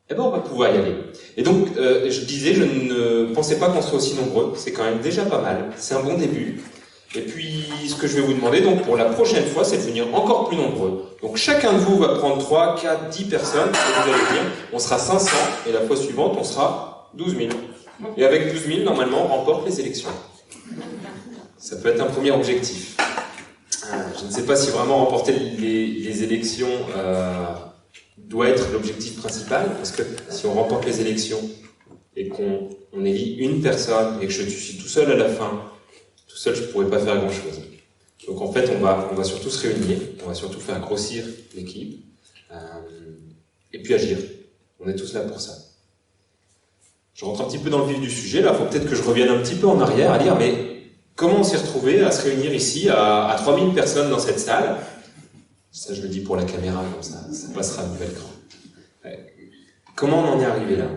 eh ben on va pouvoir y aller. Et donc, je disais, je ne pensais pas qu'on serait aussi nombreux. C'est quand même déjà pas mal. C'est un bon début. Et puis, ce que je vais vous demander, donc, pour la prochaine fois, c'est de venir encore plus nombreux. Donc, chacun de vous va prendre 3, 4, 10 personnes, et vous allez venir. On sera 500, et la fois suivante, on sera 12 000. Et avec 12 000, normalement, on remporte les élections. Ça peut être un premier objectif. Je ne sais pas si vraiment remporter les élections doit être l'objectif principal, parce que si on remporte les élections et qu'on élit une personne et que je suis tout seul à la fin, tout seul je ne pourrais pas faire grand-chose. Donc en fait on va surtout se réunir, on va surtout faire grossir l'équipe et puis agir. On est tous là pour ça. Je rentre un petit peu dans le vif du sujet, là il faut peut-être que je revienne un petit peu en arrière à dire mais comment on s'est retrouvé à se réunir ici à 3000 personnes dans cette salle? Ça, je le dis pour la caméra, comme ça passera à nouvel cran. Comment on en est arrivé là?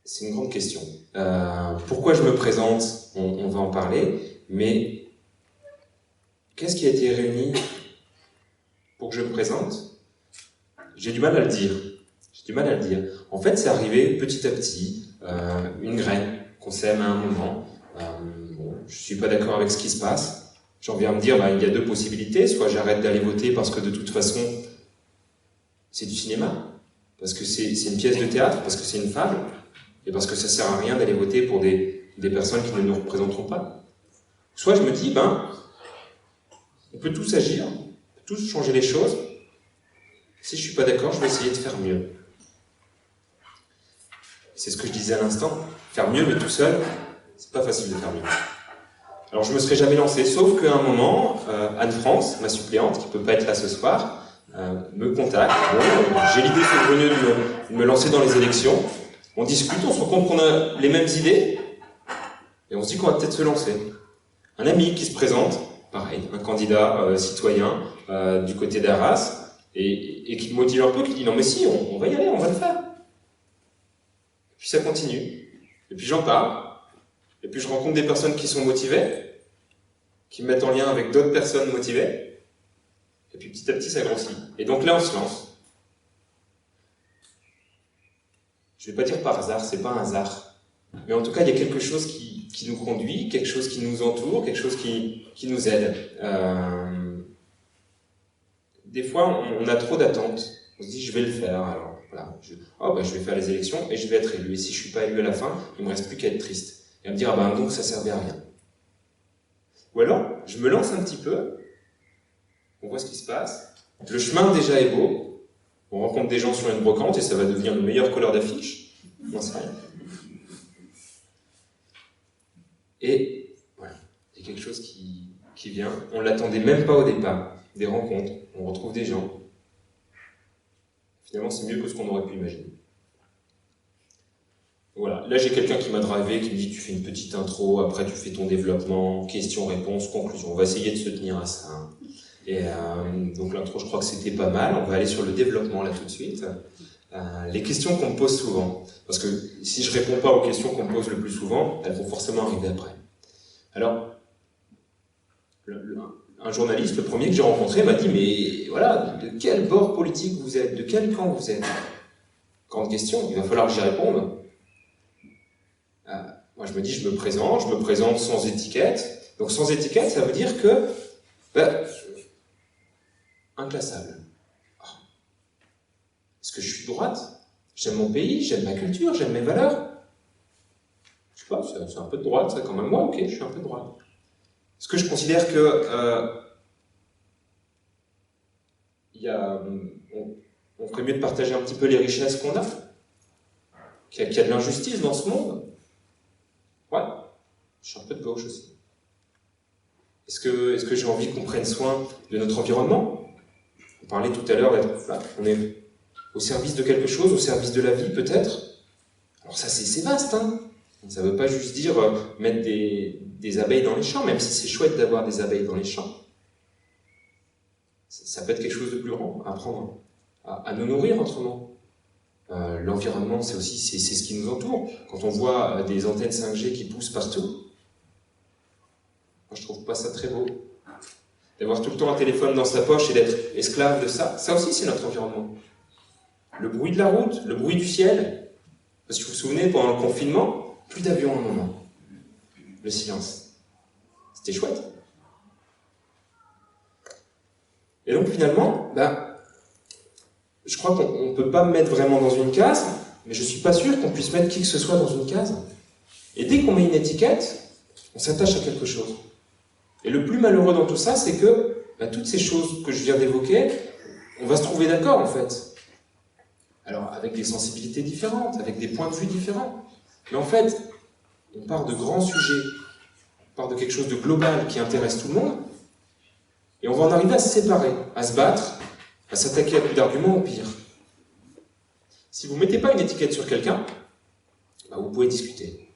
C'est une grande question. Pourquoi je me présente? On va en parler, mais qu'est-ce qui a été réuni pour que je me présente? J'ai du mal à le dire. En fait, c'est arrivé petit à petit, une graine qu'on sème à un moment. Je suis pas d'accord avec ce qui se passe. J'en viens à me dire, il y a deux possibilités. Soit j'arrête d'aller voter parce que de toute façon, c'est du cinéma, parce que c'est une pièce de théâtre, parce que c'est une fable, et parce que ça sert à rien d'aller voter pour des personnes qui ne nous représenteront pas. Soit je me dis, on peut tous agir, on peut tous changer les choses. Si je suis pas d'accord, je vais essayer de faire mieux. C'est ce que je disais à l'instant. Faire mieux, mais tout seul, c'est pas facile de faire mieux. Alors je me serais jamais lancé, sauf qu'à un moment, Anne-France, ma suppléante, qui peut pas être là ce soir, me contacte. J'ai l'idée saugrenue de me lancer dans les élections. On discute, on se rend compte qu'on a les mêmes idées, et on se dit qu'on va peut-être se lancer. Un ami qui se présente, pareil, un candidat citoyen du côté d'Arras, et qui me motive un peu, qui dit non mais si, on va y aller, on va le faire. Et puis ça continue, et puis j'en parle. Et puis je rencontre des personnes qui sont motivées, qui me mettent en lien avec d'autres personnes motivées, et puis petit à petit ça grossit. Et donc là on se lance. Je vais pas dire par hasard, c'est pas un hasard. Mais en tout cas il y a quelque chose qui nous conduit, quelque chose qui nous entoure, quelque chose qui nous aide. Des fois on a trop d'attentes. On se dit je vais le faire, alors voilà. Je vais faire les élections et je vais être élu. Et si je suis pas élu à la fin, il me reste plus qu'à être triste. Et à me dire, donc ça servait à rien. Ou alors, je me lance un petit peu, on voit ce qui se passe, le chemin déjà est beau, on rencontre des gens sur une brocante et ça va devenir le meilleur colleur d'affiche, j'en sais rien. Et voilà, il y a quelque chose qui vient, on l'attendait même pas au départ, des rencontres, on retrouve des gens. Finalement, c'est mieux que ce qu'on aurait pu imaginer. Voilà, là j'ai quelqu'un qui m'a drivé, qui me dit tu fais une petite intro, après tu fais ton développement, questions, réponses, conclusion. On va essayer de se tenir à ça. Et donc l'intro, je crois que c'était pas mal. On va aller sur le développement là tout de suite. Les questions qu'on me pose souvent, parce que si je réponds pas aux questions qu'on me pose le plus souvent, elles vont forcément arriver après. Alors, un journaliste, le premier que j'ai rencontré, m'a dit mais voilà, de quel bord politique vous êtes, de quel camp vous êtes? Grande question, il va falloir que j'y réponde. Moi je me dis, je me présente sans étiquette. Donc sans étiquette, ça veut dire que inclassable. Est-ce que je suis de droite? J'aime mon pays, j'aime ma culture, j'aime mes valeurs. Je sais pas, c'est un peu de droite, ça quand même. Moi, ok, je suis un peu de droite. Est-ce que je considère que on ferait mieux de partager un petit peu les richesses qu'on a? Qu'il y a de l'injustice dans ce monde? Ouais, je suis un peu de gauche aussi. Est-ce que j'ai envie qu'on prenne soin de notre environnement? On parlait tout à l'heure on est au service de quelque chose, au service de la vie peut-être. Alors ça c'est vaste, hein. Ça ne veut pas juste dire mettre des abeilles dans les champs, même si c'est chouette d'avoir des abeilles dans les champs. Ça peut être quelque chose de plus grand, apprendre à nous nourrir autrement. L'environnement, c'est ce qui nous entoure. Quand on voit des antennes 5G qui poussent partout, moi je trouve pas ça très beau. d'avoir tout le temps un téléphone dans sa poche et d'être esclave de ça, ça aussi c'est notre environnement. Le bruit de la route, le bruit du ciel. Parce que vous vous souvenez, pendant le confinement, plus d'avions à un moment. Le silence. C'était chouette. Et donc finalement, je crois qu'on ne peut pas me mettre vraiment dans une case, mais je ne suis pas sûr qu'on puisse mettre qui que ce soit dans une case. Et dès qu'on met une étiquette, on s'attache à quelque chose. Et le plus malheureux dans tout ça, c'est que toutes ces choses que je viens d'évoquer, on va se trouver d'accord en fait. Alors avec des sensibilités différentes, avec des points de vue différents. Mais en fait, on part de grands sujets, on part de quelque chose de global qui intéresse tout le monde, et on va en arriver à se séparer, à se battre, à s'attaquer à plus d'arguments au pire. Si vous ne mettez pas une étiquette sur quelqu'un, vous pouvez discuter.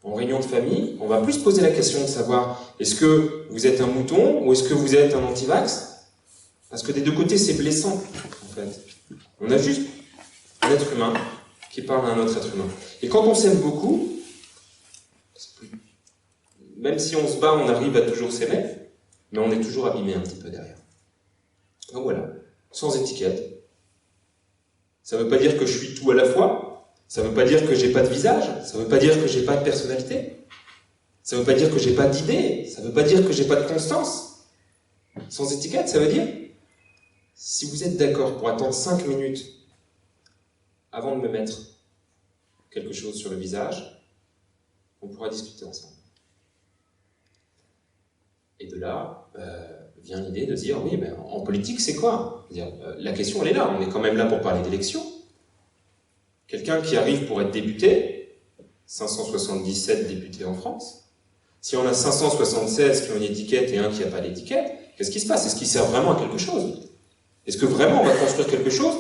En réunion de famille, on va plus se poser la question de savoir est-ce que vous êtes un mouton ou est-ce que vous êtes un anti-vax? Parce que des deux côtés, c'est blessant, en fait. On a juste un être humain qui parle à un autre être humain. Et quand on s'aime beaucoup, même si on se bat, on arrive à toujours s'aimer, mais on est toujours abîmé un petit peu derrière. Donc voilà, sans étiquette. Ça ne veut pas dire que je suis tout à la fois. Ça ne veut pas dire que j'ai pas de visage, ça ne veut pas dire que j'ai pas de personnalité, ça ne veut pas dire que j'ai pas d'idées, ça ne veut pas dire que j'ai pas de constance. Sans étiquette, ça veut dire, si vous êtes d'accord pour attendre 5 minutes avant de me mettre quelque chose sur le visage, on pourra discuter ensemble. Et de là, vient l'idée de dire, oui, en politique, c'est quoi? La question, elle est là, on est quand même là pour parler d'élections. Quelqu'un qui arrive pour être député, 577 députés en France, si on a 576 qui ont une étiquette et un qui n'a pas d'étiquette, qu'est-ce qui se passe? Est-ce qu'il sert vraiment à quelque chose? Est-ce que vraiment on va construire quelque chose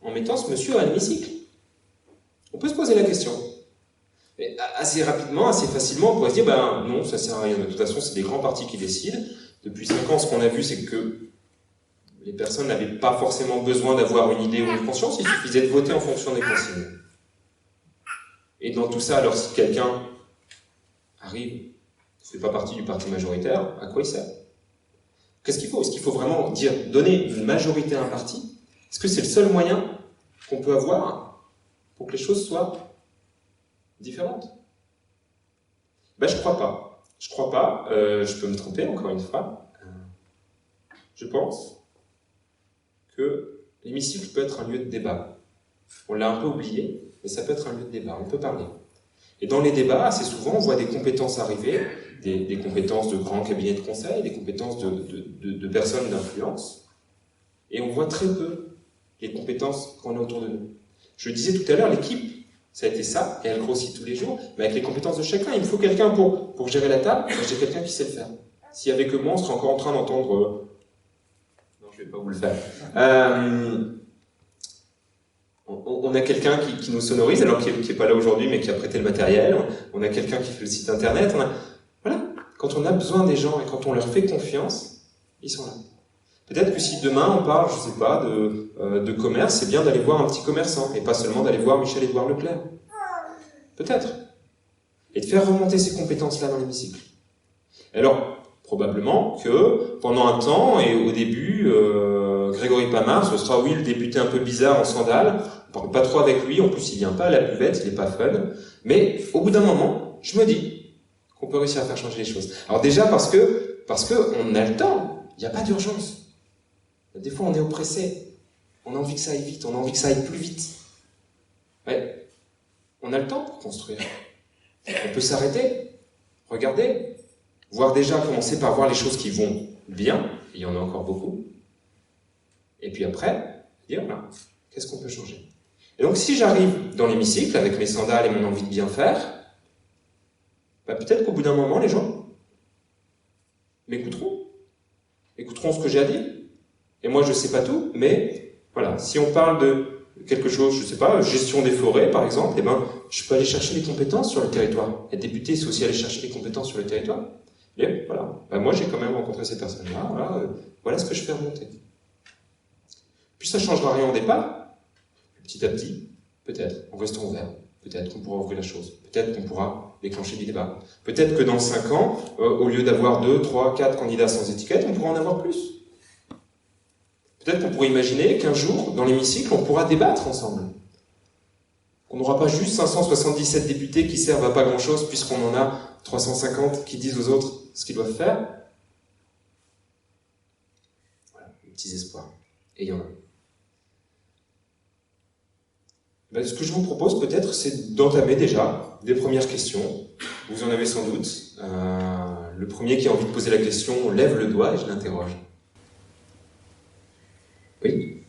en mettant ce monsieur à l'hémicycle? On peut se poser la question. Mais assez rapidement, assez facilement, on pourrait se dire, non, ça sert à rien. De toute façon, c'est des grands partis qui décident. Depuis 5 ans, ce qu'on a vu, c'est que les personnes n'avaient pas forcément besoin d'avoir une idée ou une conscience, il suffisait de voter en fonction des consignes. Et dans tout ça, alors si quelqu'un arrive, ne fait pas partie du parti majoritaire, à quoi il sert? Qu'est-ce qu'il faut? Est-ce qu'il faut vraiment donner une majorité à un parti? Est-ce que c'est le seul moyen qu'on peut avoir pour que les choses soient différentes? Je crois pas. Je crois pas. Je peux me tromper, encore une fois. Je pense que l'hémicycle peut être un lieu de débat. On l'a un peu oublié, mais ça peut être un lieu de débat, on peut parler. Et dans les débats, assez souvent, on voit des compétences arriver, des compétences de grands cabinets de conseil, des compétences de personnes d'influence, et on voit très peu les compétences qu'on a autour de nous. Je le disais tout à l'heure, l'équipe, ça a été ça, et elle grossit tous les jours, mais avec les compétences de chacun, il me faut quelqu'un pour gérer la table, j'ai quelqu'un qui sait le faire. S'il n'y avait que moi, on serait encore en train d'entendre... je ne vais pas vous le faire. On a quelqu'un qui nous sonorise, alors qui n'est pas là aujourd'hui, mais qui a prêté le matériel. On a quelqu'un qui fait le site internet. Voilà. Quand on a besoin des gens et quand on leur fait confiance, ils sont là. Peut-être que si demain on parle, je ne sais pas, de commerce, c'est bien d'aller voir un petit commerçant et pas seulement d'aller voir Michel-Édouard Leclerc. Peut-être. Et de faire remonter ces compétences-là dans l'hémicycle. Alors, probablement que pendant un temps, et au début, Grégory Pamard, ce sera oui le député un peu bizarre en sandales, on parle pas trop avec lui, en plus il vient pas à la buvette, il est pas fun, mais au bout d'un moment, je me dis qu'on peut réussir à faire changer les choses. Alors déjà parce que on a le temps, il n'y a pas d'urgence. Des fois on est oppressé, on a envie que ça aille vite, on a envie que ça aille plus vite. Ouais. On a le temps pour construire. On peut s'arrêter, regarder, voir déjà, commencer par voir les choses qui vont bien, il y en a encore beaucoup, et puis après, dire, qu'est-ce qu'on peut changer? Et donc si j'arrive dans l'hémicycle, avec mes sandales et mon envie de bien faire, peut-être qu'au bout d'un moment, les gens m'écouteront, écouteront ce que j'ai à dire. Et moi, je ne sais pas tout, mais voilà, si on parle de quelque chose, je ne sais pas, gestion des forêts, par exemple, je peux aller chercher les compétences sur le territoire. Être député, c'est aussi aller chercher les compétences sur le territoire. Et voilà, moi j'ai quand même rencontré ces personnes-là, voilà ce que je fais remonter. Puis ça ne changera rien au départ, petit à petit, peut-être, en restant ouvert. Peut-être qu'on pourra ouvrir la chose. Peut-être qu'on pourra déclencher du débat. Peut-être que dans 5 ans, au lieu d'avoir 2, 3, 4 candidats sans étiquette, on pourra en avoir plus. Peut-être qu'on pourrait imaginer qu'un jour, dans l'hémicycle, on pourra débattre ensemble. On n'aura pas juste 577 députés qui servent à pas grand-chose puisqu'on en a 350 qui disent aux autres ce qu'ils doivent faire. Voilà, des petits espoirs. Et il y en a. Ben, ce que je vous propose peut-être, c'est d'entamer déjà des premières questions. Vous en avez sans doute. Le premier qui a envie de poser la question lève le doigt et je l'interroge. Oui.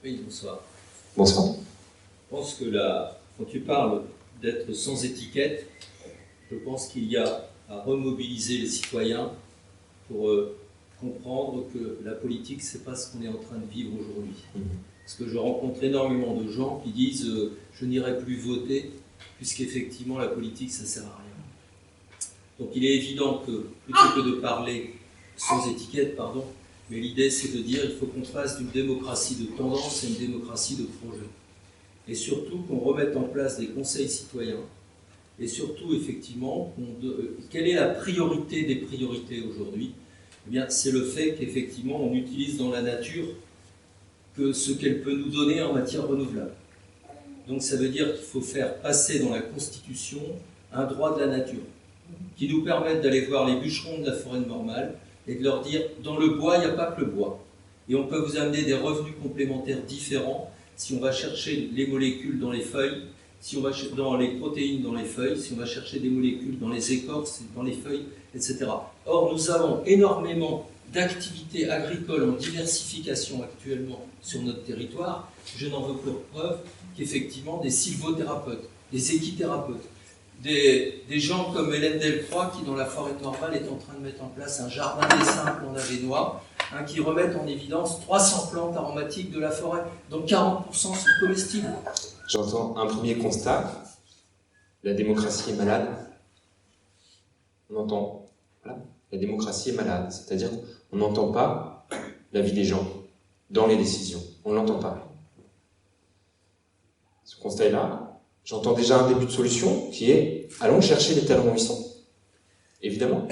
Oui, bonsoir. Bonsoir. Je pense que là, quand tu parles d'être sans étiquette, je pense qu'il y a à remobiliser les citoyens pour comprendre que la politique, c'est pas ce qu'on est en train de vivre aujourd'hui. Parce que je rencontre énormément de gens qui disent je n'irai plus voter puisqu'effectivement la politique, ça sert à rien. Donc il est évident que plutôt que de parler sans étiquette, pardon, mais l'idée c'est de dire il faut qu'on fasse d'une démocratie de tendance et une démocratie de projet. Et surtout qu'on remette en place des conseils citoyens. Et surtout, effectivement, quelle est la priorité des priorités aujourd'hui? Eh bien, c'est le fait qu'effectivement, on utilise dans la nature que ce qu'elle peut nous donner en matière renouvelable. Donc ça veut dire qu'il faut faire passer dans la Constitution un droit de la nature, qui nous permette d'aller voir les bûcherons de la forêt normale et de leur dire, dans le bois, il n'y a pas que le bois. Et on peut vous amener des revenus complémentaires différents si on va chercher les molécules dans les feuilles, si on va chercher dans les protéines dans les feuilles, si on va chercher des molécules dans les écorces, dans les feuilles, etc. Or, nous avons énormément d'activités agricoles en diversification actuellement sur notre territoire. Je n'en veux pour preuve qu'effectivement des sylvothérapeutes, des équithérapeutes, des gens comme Hélène Delcroix qui dans la forêt normale est en train de mettre en place un jardin des simples en Avesnois, qui remettent en évidence 300 plantes aromatiques de la forêt, dont 40% sont comestibles. J'entends un premier constat, la démocratie est malade. On entend, voilà, la démocratie est malade, c'est-à-dire qu'on n'entend pas la vie des gens dans les décisions, on ne l'entend pas. Ce constat est là. J'entends déjà un début de solution qui est « allons chercher les talents où ils sont ». Évidemment.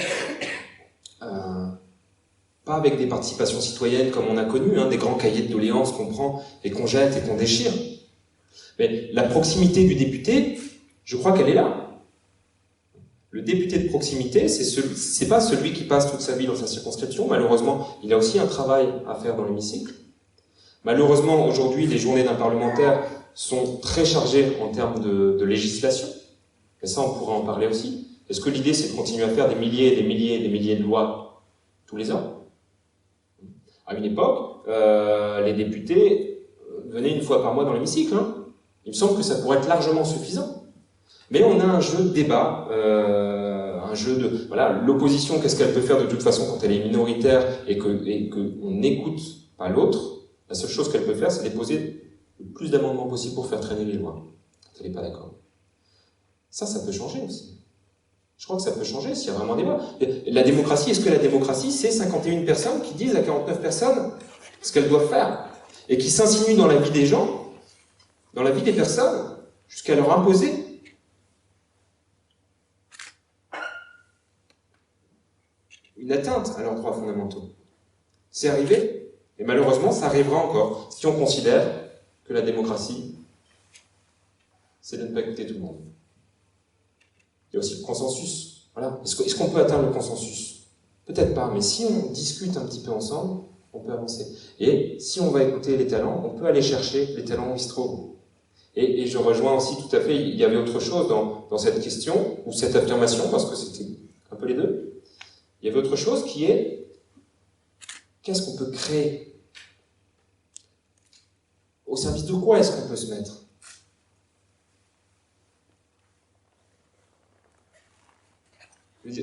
Pas avec des participations citoyennes comme on a connu, des grands cahiers de doléances qu'on prend et qu'on jette et qu'on déchire. Mais la proximité du député, je crois qu'elle est là. Le député de proximité, c'est pas celui qui passe toute sa vie dans sa circonscription. Malheureusement, il a aussi un travail à faire dans l'hémicycle. Malheureusement, aujourd'hui, les journées d'un parlementaire sont très chargées en termes de législation. Et ça, on pourra en parler aussi. Est-ce que l'idée, c'est de continuer à faire des milliers et des milliers et des milliers de lois tous les ans? À une époque, les députés venaient une fois par mois dans l'hémicycle. Il me semble que ça pourrait être largement suffisant. Mais on a un jeu de débat, un jeu de... Voilà, l'opposition, qu'est-ce qu'elle peut faire de toute façon quand elle est minoritaire et qu'on n'écoute pas l'autre? La seule chose qu'elle peut faire, c'est déposer le plus d'amendements possible pour faire traîner les lois, quand elle n'est pas d'accord. Ça peut changer aussi. Je crois que ça peut changer s'il y a vraiment débat. La démocratie, est-ce que la démocratie, c'est 51 personnes qui disent à 49 personnes ce qu'elles doivent faire et qui s'insinuent dans la vie des gens, dans la vie des personnes, jusqu'à leur imposer une atteinte à leurs droits fondamentaux? C'est arrivé, et malheureusement, ça arrivera encore, si on considère que la démocratie, c'est de ne pas écouter tout le monde. Il y a aussi le consensus. Voilà. Est-ce qu'on peut atteindre le consensus? Peut-être pas, mais si on discute un petit peu ensemble, on peut avancer. Et si on va écouter les talents, on peut aller chercher les talents où ils se trouvent. Et je rejoins aussi tout à fait, il y avait autre chose dans cette question, ou cette affirmation, parce que c'était un peu les deux. Il y avait autre chose qui est, qu'est-ce qu'on peut créer? Au service de quoi est-ce qu'on peut se mettre?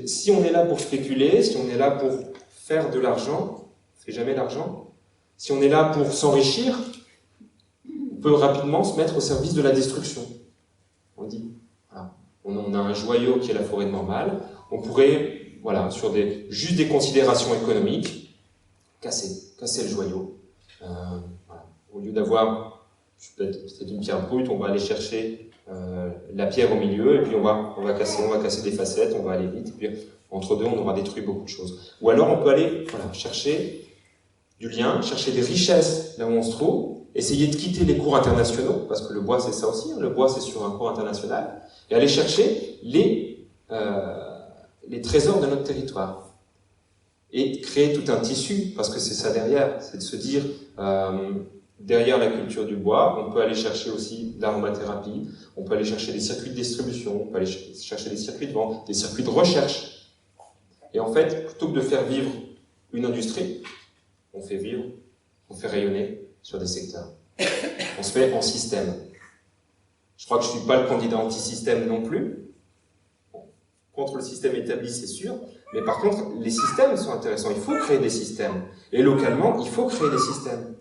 Si on est là pour spéculer, si on est là pour faire de l'argent, on ne fait jamais l'argent. Si on est là pour s'enrichir, on peut rapidement se mettre au service de la destruction. On dit, voilà, on a un joyau qui est la forêt normale, on pourrait, voilà, sur juste des considérations économiques, casser le joyau. Voilà. Au lieu d'avoir peut-être une pierre brute, on va aller chercher la pierre au milieu, et puis on va casser des facettes, on va aller vite, et puis entre deux, on aura détruit beaucoup de choses. Ou alors on peut aller chercher du lien, chercher des richesses là où on se trouve, essayer de quitter les cours internationaux, parce que le bois c'est ça aussi, le bois c'est sur un cours international, et aller chercher les trésors de notre territoire. Et créer tout un tissu, parce que c'est ça derrière, c'est de se dire, derrière la culture du bois, on peut aller chercher aussi l'aromathérapie, on peut aller chercher des circuits de distribution, on peut aller chercher des circuits de vente, des circuits de recherche. Et en fait, plutôt que de faire vivre une industrie, on fait rayonner sur des secteurs. On se met en système. Je crois que je ne suis pas le candidat anti-système non plus. Contre le système établi, c'est sûr. Mais par contre, les systèmes sont intéressants. Il faut créer des systèmes. Et localement, il faut créer des systèmes.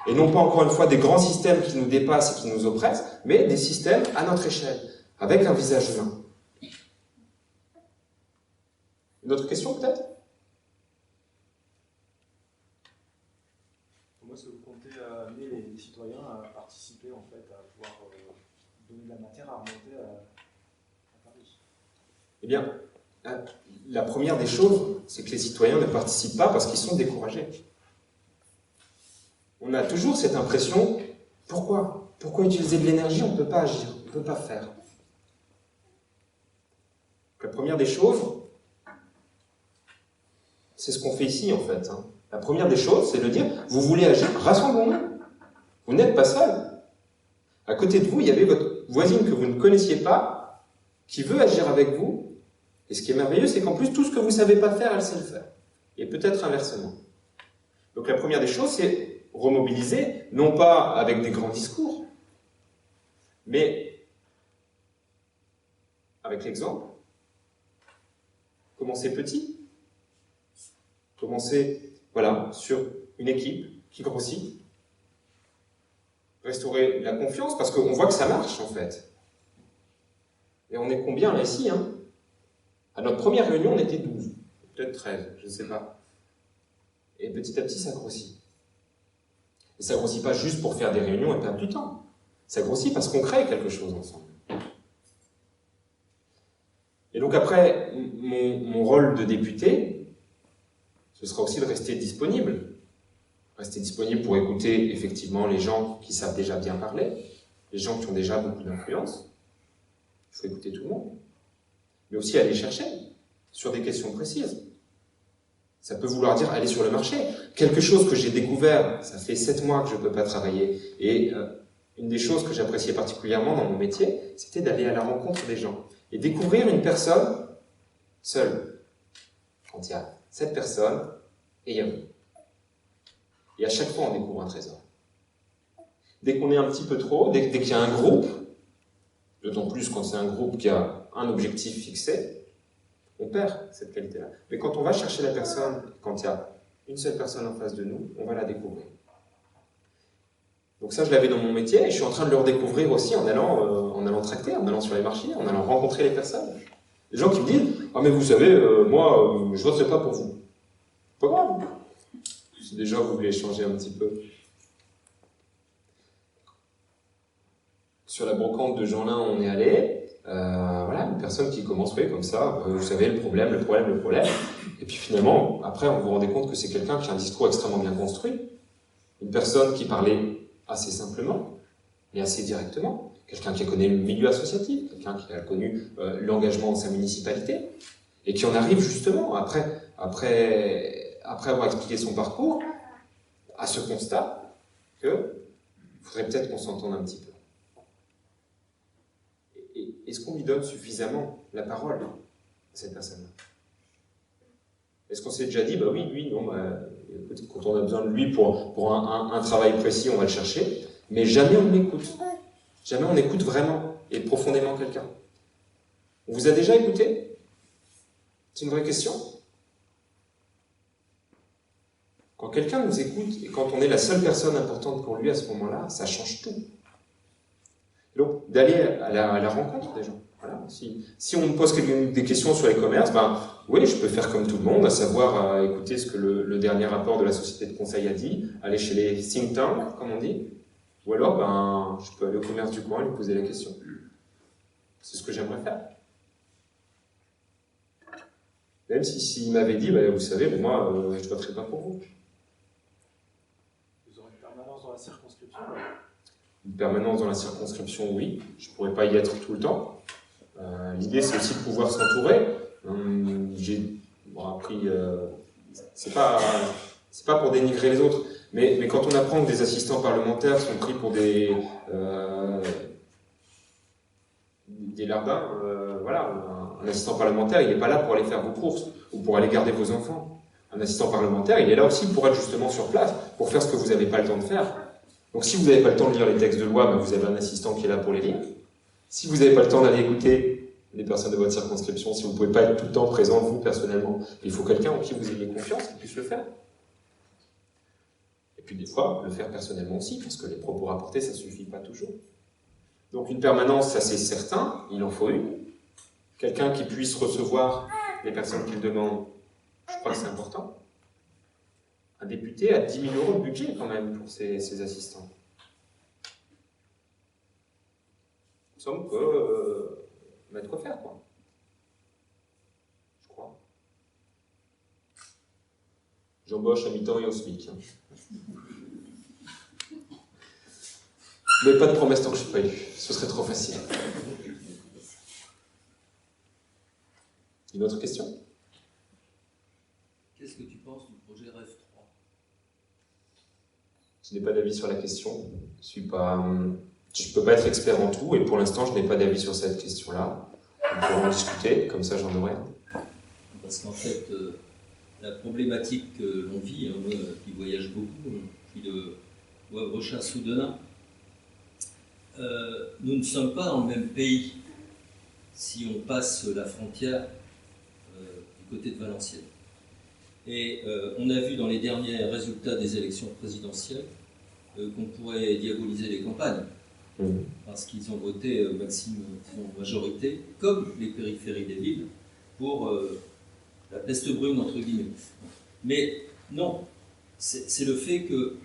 Et non pas, encore une fois, des grands systèmes qui nous dépassent et qui nous oppressent, mais des systèmes à notre échelle, avec un visage humain. Une autre question, peut-être? Comment est-ce que vous comptez amener les citoyens à participer, en fait, à pouvoir donner de la matière à remonter à Paris? Eh bien, la première des choses, c'est que les citoyens ne participent pas parce qu'ils sont découragés. On a toujours cette impression, pourquoi utiliser de l'énergie? On ne peut pas agir, on ne peut pas faire. La première des choses, c'est ce qu'on fait ici en fait. La première des choses, c'est de dire, vous voulez agir, rassemblons-nous. Vous n'êtes pas seul. À côté de vous, il y avait votre voisine que vous ne connaissiez pas, qui veut agir avec vous. Et ce qui est merveilleux, c'est qu'en plus, tout ce que vous ne savez pas faire, elle sait le faire. Et peut-être inversement. Donc la première des choses, c'est remobiliser, non pas avec des grands discours, mais avec l'exemple. Commencer petit. Commencer, sur une équipe qui grossit. Restaurer la confiance, parce qu'on voit que ça marche, en fait. Et on est combien, là, ici, À notre première réunion, on était 12, peut-être 13, je ne sais pas. Et petit à petit, ça grossit. Et ça grossit pas juste pour faire des réunions et perdre du temps. Ça grossit parce qu'on crée quelque chose ensemble. Et donc après, mon rôle de député, ce sera aussi de rester disponible. Rester disponible pour écouter effectivement les gens qui savent déjà bien parler, les gens qui ont déjà beaucoup d'influence. Il faut écouter tout le monde. Mais aussi aller chercher sur des questions précises. Ça peut vouloir dire aller sur le marché. Quelque chose que j'ai découvert, ça fait 7 mois que je ne peux pas travailler. Et une des choses que j'appréciais particulièrement dans mon métier, c'était d'aller à la rencontre des gens. Et découvrir une personne seule. Quand il y a 7 personnes, et il y a vous. Et à chaque fois, on découvre un trésor. Dès qu'on est un petit peu trop, dès qu'il y a un groupe, d'autant plus quand c'est un groupe qui a un objectif fixé, on perd cette qualité-là. Mais quand on va chercher la personne, quand il y a une seule personne en face de nous, on va la découvrir. Donc ça, je l'avais dans mon métier, et je suis en train de le redécouvrir aussi en allant tracter, en allant sur les marchés, en allant rencontrer les personnes. Des gens qui me disent « Ah mais vous savez, moi, je ne voterai pas pour vous. » Pas grave. Si déjà vous voulez échanger un petit peu. Sur la brocante de Jeanlin, on est allé. Une personne qui commence comme ça, vous savez, le problème. Et puis finalement, après, on vous rendez compte que c'est quelqu'un qui a un discours extrêmement bien construit. Une personne qui parlait assez simplement, mais assez directement. Quelqu'un qui a connu le milieu associatif, quelqu'un qui a connu l'engagement de sa municipalité, et qui en arrive justement, après avoir expliqué son parcours, à ce constat qu'il faudrait peut-être qu'on s'entende un petit peu. Est-ce qu'on lui donne suffisamment la parole à cette personne-là? Est-ce qu'on s'est déjà dit, écoute, quand on a besoin de lui pour un travail précis, on va le chercher, mais jamais on l'écoute. Jamais on écoute vraiment et profondément quelqu'un. On vous a déjà écouté? C'est une vraie question. Quand quelqu'un nous écoute et quand on est la seule personne importante pour lui à ce moment-là, ça change tout. Donc, d'aller à la rencontre des gens. Voilà. Si on me pose des questions sur les commerces, oui, je peux faire comme tout le monde, à savoir écouter ce que le dernier rapport de la société de conseil a dit, aller chez les think tanks, comme on dit, Ou alors, ben, je peux aller au commerce du coin et lui poser la question. C'est ce que j'aimerais faire. Même s'il m'avait dit, bah, vous savez, moi, je voterai pas pour vous. Vous aurez une permanence dans la circonscription? Une permanence dans la circonscription, oui. Je ne pourrais pas y être tout le temps. L'idée, c'est aussi de pouvoir s'entourer. J'ai appris... c'est pas pour dénigrer les autres, mais quand on apprend que des assistants parlementaires sont pris pour des larbins, voilà, un assistant parlementaire, il n'est pas là pour aller faire vos courses ou pour aller garder vos enfants. Un assistant parlementaire, il est là aussi pour être justement sur place, pour faire ce que vous n'avez pas le temps de faire. Donc si vous n'avez pas le temps de lire les textes de loi, ben, vous avez un assistant qui est là pour les lire. Si vous n'avez pas le temps d'aller écouter les personnes de votre circonscription, si vous ne pouvez pas être tout le temps présent, vous, personnellement, il faut quelqu'un en qui vous ayez confiance, qui puisse le faire. Et puis des fois, le faire personnellement aussi, parce que les propos rapportés, ça ne suffit pas toujours. Donc une permanence, ça c'est certain, il en faut une. Quelqu'un qui puisse recevoir les personnes qu'il demande, je crois que c'est important. Un député a 10 000 € de budget quand même pour ses assistants. Il me semble que on a de quoi faire, quoi. Je crois. J'embauche à mi-temps et au SMIC. Hein. Mais pas de promesse tant que je ne suis pas élu. Ce serait trop facile. Une autre question? Qu'est-ce que tu penses du projet REF 3? Je n'ai pas d'avis sur la question. Je ne peux pas être expert en tout, et pour l'instant, je n'ai pas d'avis sur cette question-là. On pourra en discuter, comme ça j'en aurai. Parce qu'en fait, la problématique que l'on vit, hein, moi qui voyage beaucoup, puis de Wavre-Chasse-Soudenin, nous ne sommes pas dans le même pays si on passe la frontière du côté de Valenciennes. Et on a vu dans les derniers résultats des élections présidentielles qu'on pourrait diaboliser les campagnes, parce qu'ils ont voté majorité, comme les périphéries des villes, pour la peste brune, entre guillemets. Mais non, c'est le fait que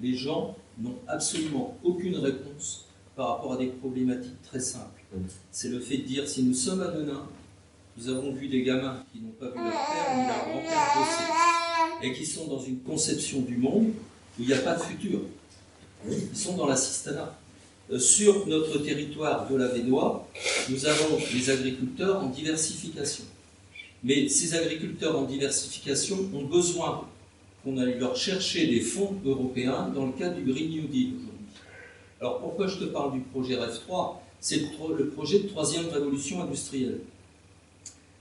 les gens n'ont absolument aucune réponse par rapport à des problématiques très simples. C'est le fait de dire, si nous sommes à Denain, nous avons vu des gamins qui n'ont pas vu leur père ni leur grand-père bosser, et qui sont dans une conception du monde où il n'y a pas de futur. Ils sont dans l'assistanat. Sur notre territoire de l'Avesnois, nous avons les agriculteurs en diversification. Mais ces agriculteurs en diversification ont besoin qu'on aille leur chercher des fonds européens dans le cadre du Green New Deal aujourd'hui. Alors pourquoi je te parle du projet REF 3? C'est le projet de troisième révolution industrielle.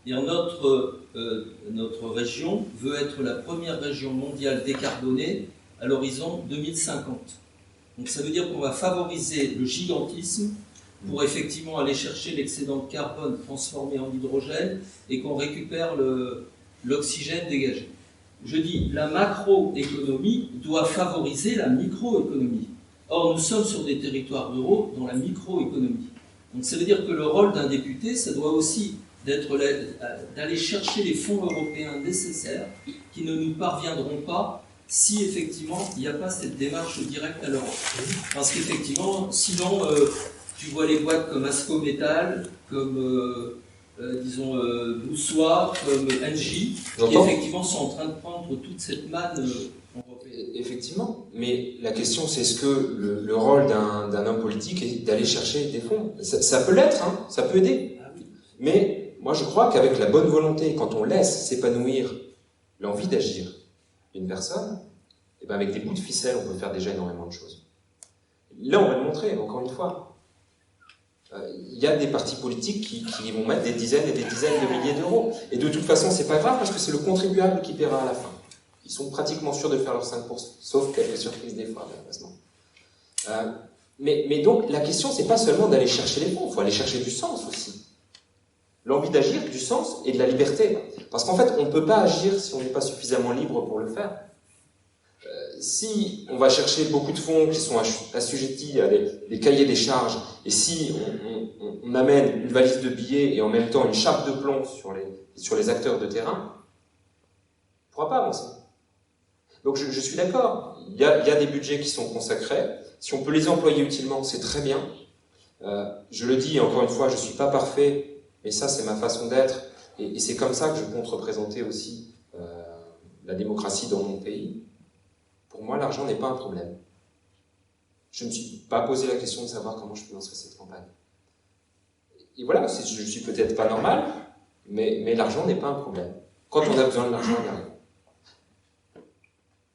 Et notre région veut être la première région mondiale décarbonée à l'horizon 2050. Donc ça veut dire qu'on va favoriser le gigantisme pour effectivement aller chercher l'excédent de carbone transformé en hydrogène et qu'on récupère l'oxygène dégagé. Je dis, la macroéconomie doit favoriser la microéconomie. Or, nous sommes sur des territoires ruraux dans la microéconomie. Donc ça veut dire que le rôle d'un député, ça doit aussi d'aller chercher les fonds européens nécessaires qui ne nous parviendront pas si effectivement il n'y a pas cette démarche directe à l'Europe. Parce qu'effectivement, sinon, tu vois les boîtes comme Asco Metal, comme disons Boussois, comme Engie, qui effectivement sont en train de prendre toute cette manne européenne. Effectivement, mais la question c'est est-ce que le rôle d'un homme politique est d'aller chercher des fonds? Ça peut l'être, hein, ça peut aider. Ah oui. Mais moi je crois qu'avec la bonne volonté, quand on laisse s'épanouir l'envie d'agir d'une personne, et ben avec des bouts de ficelle on peut faire déjà énormément de choses. Là on va le montrer, encore une fois. Il y a des partis politiques qui vont mettre des dizaines et des dizaines de milliers d'euros. Et de toute façon c'est pas grave parce que c'est le contribuable qui paiera à la fin. Ils sont pratiquement sûrs de faire leurs 5%, sauf quelques surprises des fois, malheureusement. Mais donc, la question, c'est pas seulement d'aller chercher les fonds, il faut aller chercher du sens aussi. L'envie d'agir, du sens et de la liberté. Parce qu'en fait, on ne peut pas agir si on n'est pas suffisamment libre pour le faire. Si on va chercher beaucoup de fonds qui sont assujettis à des cahiers des charges, et si on amène une valise de billets et en même temps une chape de plomb sur les acteurs de terrain, on ne pourra pas avancer. Donc je suis d'accord, il y a des budgets qui sont consacrés, si on peut les employer utilement, c'est très bien. Je le dis, encore une fois, je ne suis pas parfait, mais ça c'est ma façon d'être, et c'est comme ça que je compte représenter aussi la démocratie dans mon pays. Pour moi, l'argent n'est pas un problème. Je ne me suis pas posé la question de savoir comment je financerais cette campagne. Et voilà, je suis peut-être pas normal, mais l'argent n'est pas un problème. Quand on a besoin de l'argent, il y a rien.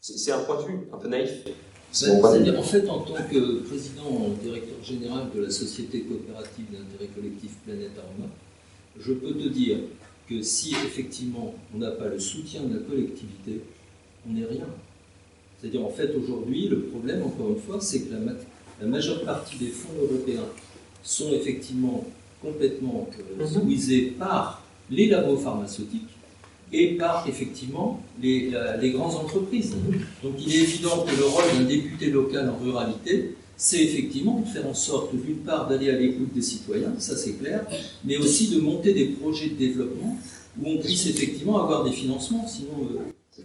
C'est un point de vue un peu naïf. C'est-à-dire, en fait, en tant que président, directeur général de la Société coopérative d'intérêt collectif Planète Arma, je peux te dire que si effectivement on n'a pas le soutien de la collectivité, on n'est rien. C'est-à-dire, en fait, aujourd'hui, le problème, encore une fois, c'est que la majeure partie des fonds européens sont effectivement complètement squeezés par les labos pharmaceutiques et par, effectivement, les grandes entreprises. Donc, il est évident que le rôle d'un député local en ruralité, c'est effectivement de faire en sorte, d'une part, d'aller à l'écoute des citoyens, ça c'est clair, mais aussi de monter des projets de développement où on puisse effectivement avoir des financements, sinon...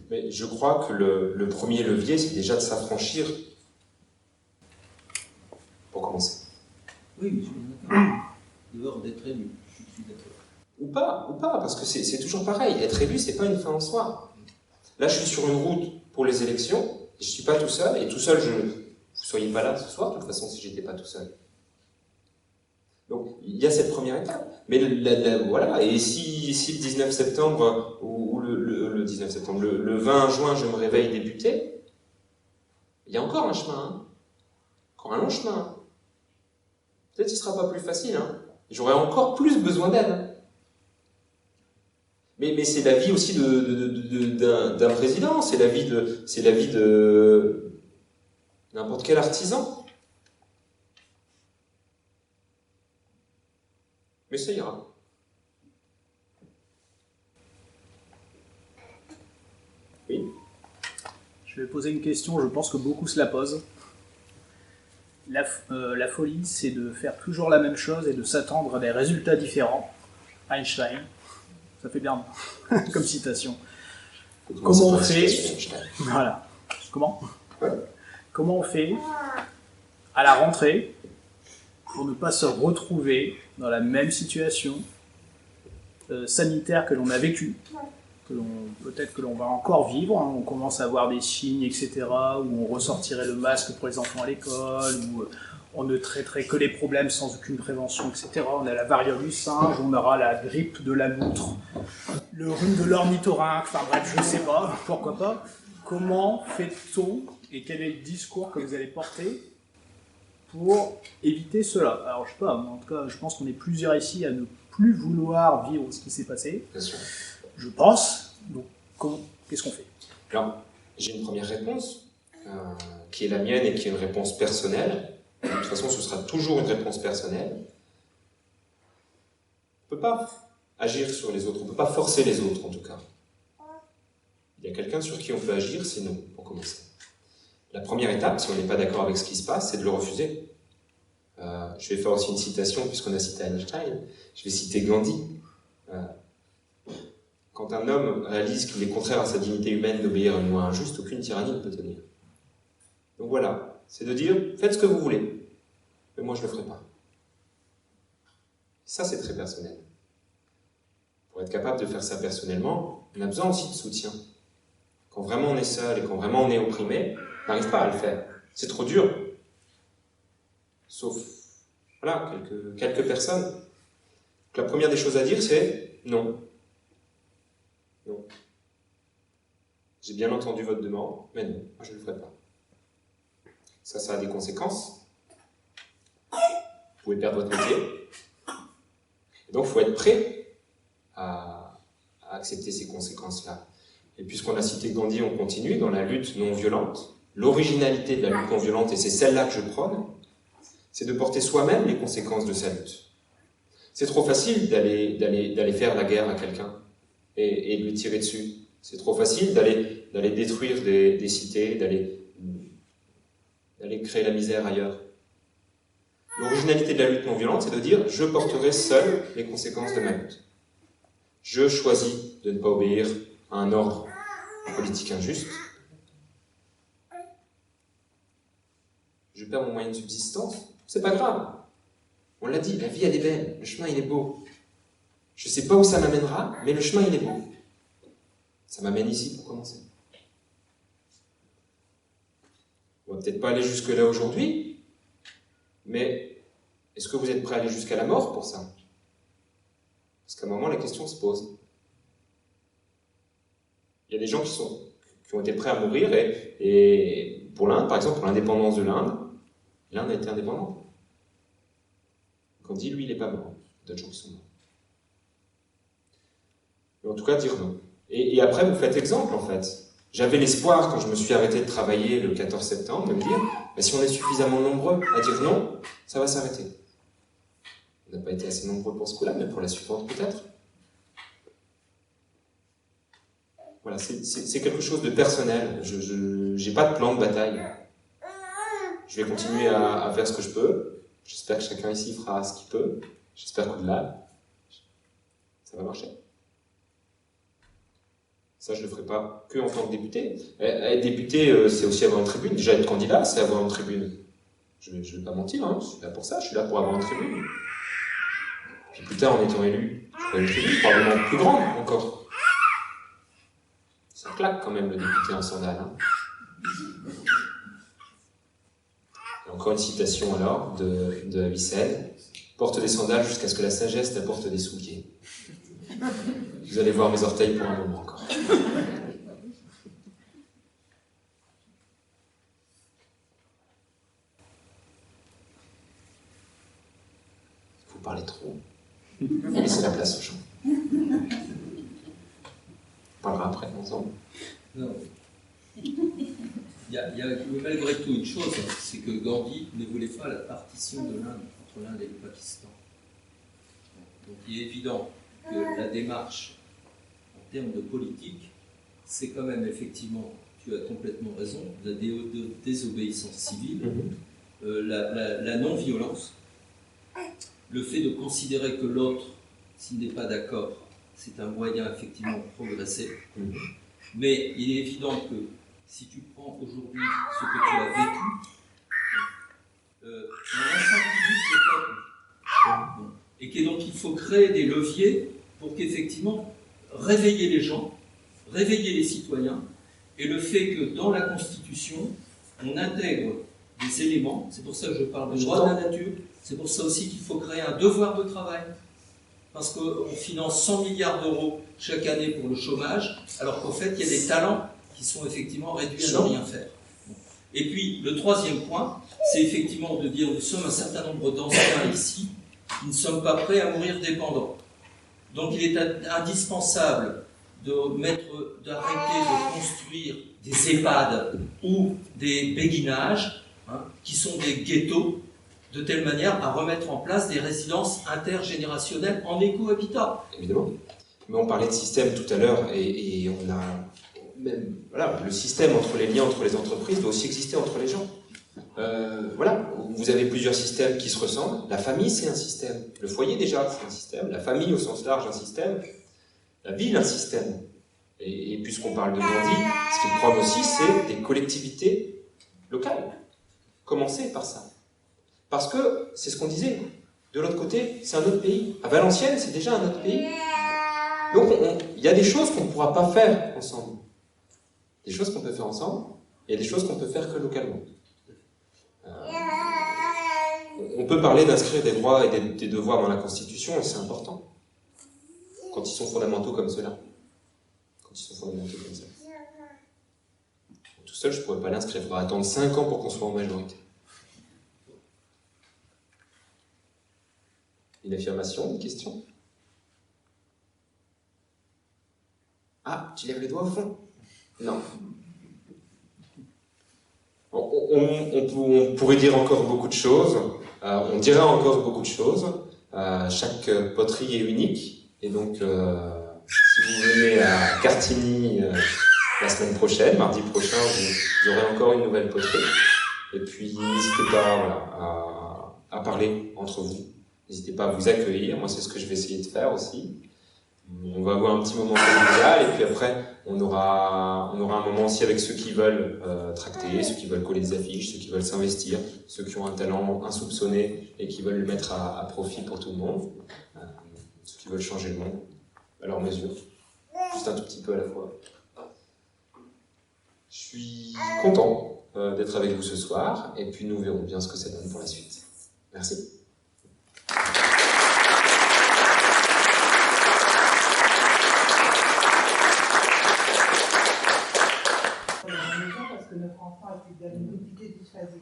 Mais je crois que le premier levier, c'est déjà de s'affranchir pour commencer. Oui, je suis d'accord. Dehors d'être élu, je suis d'accord. Ou pas, parce que c'est toujours pareil. Être élu, c'est pas une fin en soi. Là, je suis sur une route pour les élections, et je suis pas tout seul, et tout seul, vous soyez pas là ce soir, de toute façon, si j'étais pas tout seul. Donc, il y a cette première étape. Mais voilà, et si le 19 septembre, ou le 19 septembre, le 20 juin, je me réveille député, il y a encore un chemin, hein. Encore un long chemin. Peut-être qu'il ne sera pas plus facile, hein. J'aurai encore plus besoin d'aide. Mais c'est la vie aussi d'un président, c'est la vie de n'importe quel artisan. Mais ça ira. Oui. Je vais poser une question, je pense que beaucoup se la posent. La folie, c'est de faire toujours la même chose et de s'attendre à des résultats différents. Einstein, ça fait bien comme citation. Comment on fait... Voilà. Comment on fait à la rentrée pour ne pas se retrouver dans la même situation sanitaire que l'on a vécue, peut-être que l'on va encore vivre, hein, on commence à voir des signes, etc., où on ressortirait le masque pour les enfants à l'école, où on ne traiterait que les problèmes sans aucune prévention, etc. On a la variole du singe, on aura la grippe de la loutre, le rhume de l'ornithorynque, enfin bref, je ne sais pas, pourquoi pas. Comment fait-on et quel est le discours que vous allez porter pour éviter cela? Alors je sais pas, en tout cas, je pense qu'on est plusieurs ici à ne plus vouloir vivre ce qui s'est passé. Bien sûr. Je pense. Donc, qu'est-ce qu'on fait? Alors, j'ai une première réponse, qui est la mienne et qui est une réponse personnelle. De toute façon, ce sera toujours une réponse personnelle. On ne peut pas agir sur les autres, on ne peut pas forcer les autres en tout cas. Il y a quelqu'un sur qui on peut agir, c'est nous, pour commencer. La première étape, si on n'est pas d'accord avec ce qui se passe, c'est de le refuser. Je vais faire aussi une citation, puisqu'on a cité Einstein, je vais citer Gandhi. Quand un homme réalise qu'il est contraire à sa dignité humaine d'obéir à une loi injuste, aucune tyrannie ne peut tenir. Donc voilà, c'est de dire, faites ce que vous voulez, mais moi je ne le ferai pas. Ça, c'est très personnel. Pour être capable de faire ça personnellement, on a besoin aussi de soutien. Quand vraiment on est seul et quand vraiment on est opprimé, on n'arrive pas à le faire. C'est trop dur. Sauf, voilà, quelques personnes. Donc, la première des choses à dire, c'est non. Non. J'ai bien entendu votre demande, mais non, moi je ne le ferai pas. Ça a des conséquences. Vous pouvez perdre votre métier. Et donc, il faut être prêt à accepter ces conséquences-là. Et puisqu'on a cité Gandhi, on continue dans la lutte non violente. L'originalité de la lutte non violente, et c'est celle-là que je prône, c'est de porter soi-même les conséquences de sa lutte. C'est trop facile d'aller faire la guerre à quelqu'un et de lui tirer dessus. C'est trop facile d'aller détruire des cités, d'aller créer la misère ailleurs. L'originalité de la lutte non violente, c'est de dire « je porterai seul les conséquences de ma lutte ». Je choisis de ne pas obéir à un ordre politique injuste. je perds mon moyen de subsistance, c'est pas grave. On l'a dit, la vie elle est belle, le chemin il est beau. Je sais pas où ça m'amènera, mais le chemin il est beau. Ça m'amène ici pour commencer. On va peut-être pas aller jusque-là aujourd'hui, mais est-ce que vous êtes prêts à aller jusqu'à la mort pour ça? Parce qu'à un moment, la question se pose. Il y a des gens qui ont été prêts à mourir, et pour l'Inde, par exemple, pour l'indépendance de l'Inde, l'Inde a été indépendante. Gandhi, lui, il n'est pas mort. Il y a d'autres gens qui sont morts. Mais en tout cas, dire non. Et après, vous faites exemple, en fait. J'avais l'espoir, quand je me suis arrêté de travailler le 14 septembre, de me dire, bah, si on est suffisamment nombreux à dire non, ça va s'arrêter. On n'a pas été assez nombreux pour ce coup-là, mais pour la suivante, peut-être. Voilà, c'est quelque chose de personnel. Je n'ai pas de plan de bataille. Je vais continuer à faire ce que je peux. J'espère que chacun ici fera ce qu'il peut. J'espère qu'au-delà, ça va marcher. Ça, je ne le ferai pas que en tant que député. Être député, c'est aussi avoir une tribune. Déjà, être candidat, c'est avoir une tribune. Je ne vais pas mentir, hein, je suis là pour ça. Je suis là pour avoir une tribune. Puis plus tard, en étant élu, j'aurai une tribune probablement plus grande encore. Ça claque quand même, le député en sandales. Hein. Et encore une citation alors de Avicenne. Porte des sandales jusqu'à ce que la sagesse t'apporte des souliers. Vous allez voir mes orteils pour un moment encore. Vous parlez trop. Laissez la place aux gens. On parlera après ensemble. Non. Il y a malgré tout une chose, c'est que Gandhi ne voulait pas la partition de l'Inde entre l'Inde et le Pakistan. Donc il est évident que la démarche en termes de politique, c'est quand même effectivement, tu as complètement raison, la désobéissance civile, la non-violence, le fait de considérer que l'autre, s'il n'est pas d'accord, c'est un moyen effectivement de progresser. Mais il est évident que si tu prends aujourd'hui ce que tu as vécu, on infantilise le peuple. Et que donc il faut créer des leviers pour qu'effectivement réveiller les gens, réveiller les citoyens, et le fait que dans la Constitution, on intègre des éléments, c'est pour ça que je parle de droit de la nature, c'est pour ça aussi qu'il faut créer un devoir de travail, parce qu'on finance 100 milliards d'euros chaque année pour le chômage, alors qu'en fait, il y a des talents qui sont effectivement réduits à ne rien faire. Et puis, le troisième point, c'est effectivement de dire, nous sommes un certain nombre d'anciens ici, qui ne sommes pas prêts à mourir dépendants. Donc, il est indispensable d'arrêter de construire des EHPAD ou des béguinages, qui sont des ghettos, de telle manière à remettre en place des résidences intergénérationnelles en éco-habitat. Évidemment. Mais on parlait de système tout à l'heure, et on a même, voilà, le système entre les liens entre les entreprises doit aussi exister entre les gens. Voilà, vous avez plusieurs systèmes qui se ressemblent. La famille, c'est un système. Le foyer, déjà, c'est un système. La famille, au sens large, un système. La ville, un système. Et puisqu'on parle de Gandhi, ce qu'il prône aussi, c'est des collectivités locales. Commencez par ça. Parce que, c'est ce qu'on disait, de l'autre côté, c'est un autre pays. À Valenciennes, c'est déjà un autre pays. Donc, il y a des choses qu'on ne pourra pas faire ensemble. Des choses qu'on peut faire ensemble, et il y a des choses qu'on peut faire que localement. On peut parler d'inscrire des droits et des devoirs dans la Constitution, et c'est important. Quand ils sont fondamentaux comme cela. Quand ils sont fondamentaux comme ça. Tout seul, je ne pourrais pas l'inscrire. Il faudra attendre 5 ans pour qu'on soit en majorité. Une affirmation, une question? Ah, tu lèves les doigts au fond? Non. On pourrait dire encore beaucoup de choses. On dirait encore beaucoup de choses. Chaque poterie est unique. Et donc, si vous venez à Cartigny la semaine prochaine, mardi prochain, vous aurez encore une nouvelle poterie. Et puis, n'hésitez pas à parler entre vous. N'hésitez pas à vous accueillir. Moi, c'est ce que je vais essayer de faire aussi. On va avoir un petit moment convivial et puis après on aura un moment aussi avec ceux qui veulent tracter, ceux qui veulent coller des affiches, ceux qui veulent s'investir, ceux qui ont un talent insoupçonné et qui veulent le mettre à profit pour tout le monde, ceux qui veulent changer le monde à leur mesure, juste un tout petit peu à la fois. Je suis content d'être avec vous ce soir et puis nous verrons bien ce que ça donne pour la suite. Merci. Parce que notre enfant a été diagnostiqué dysphasique.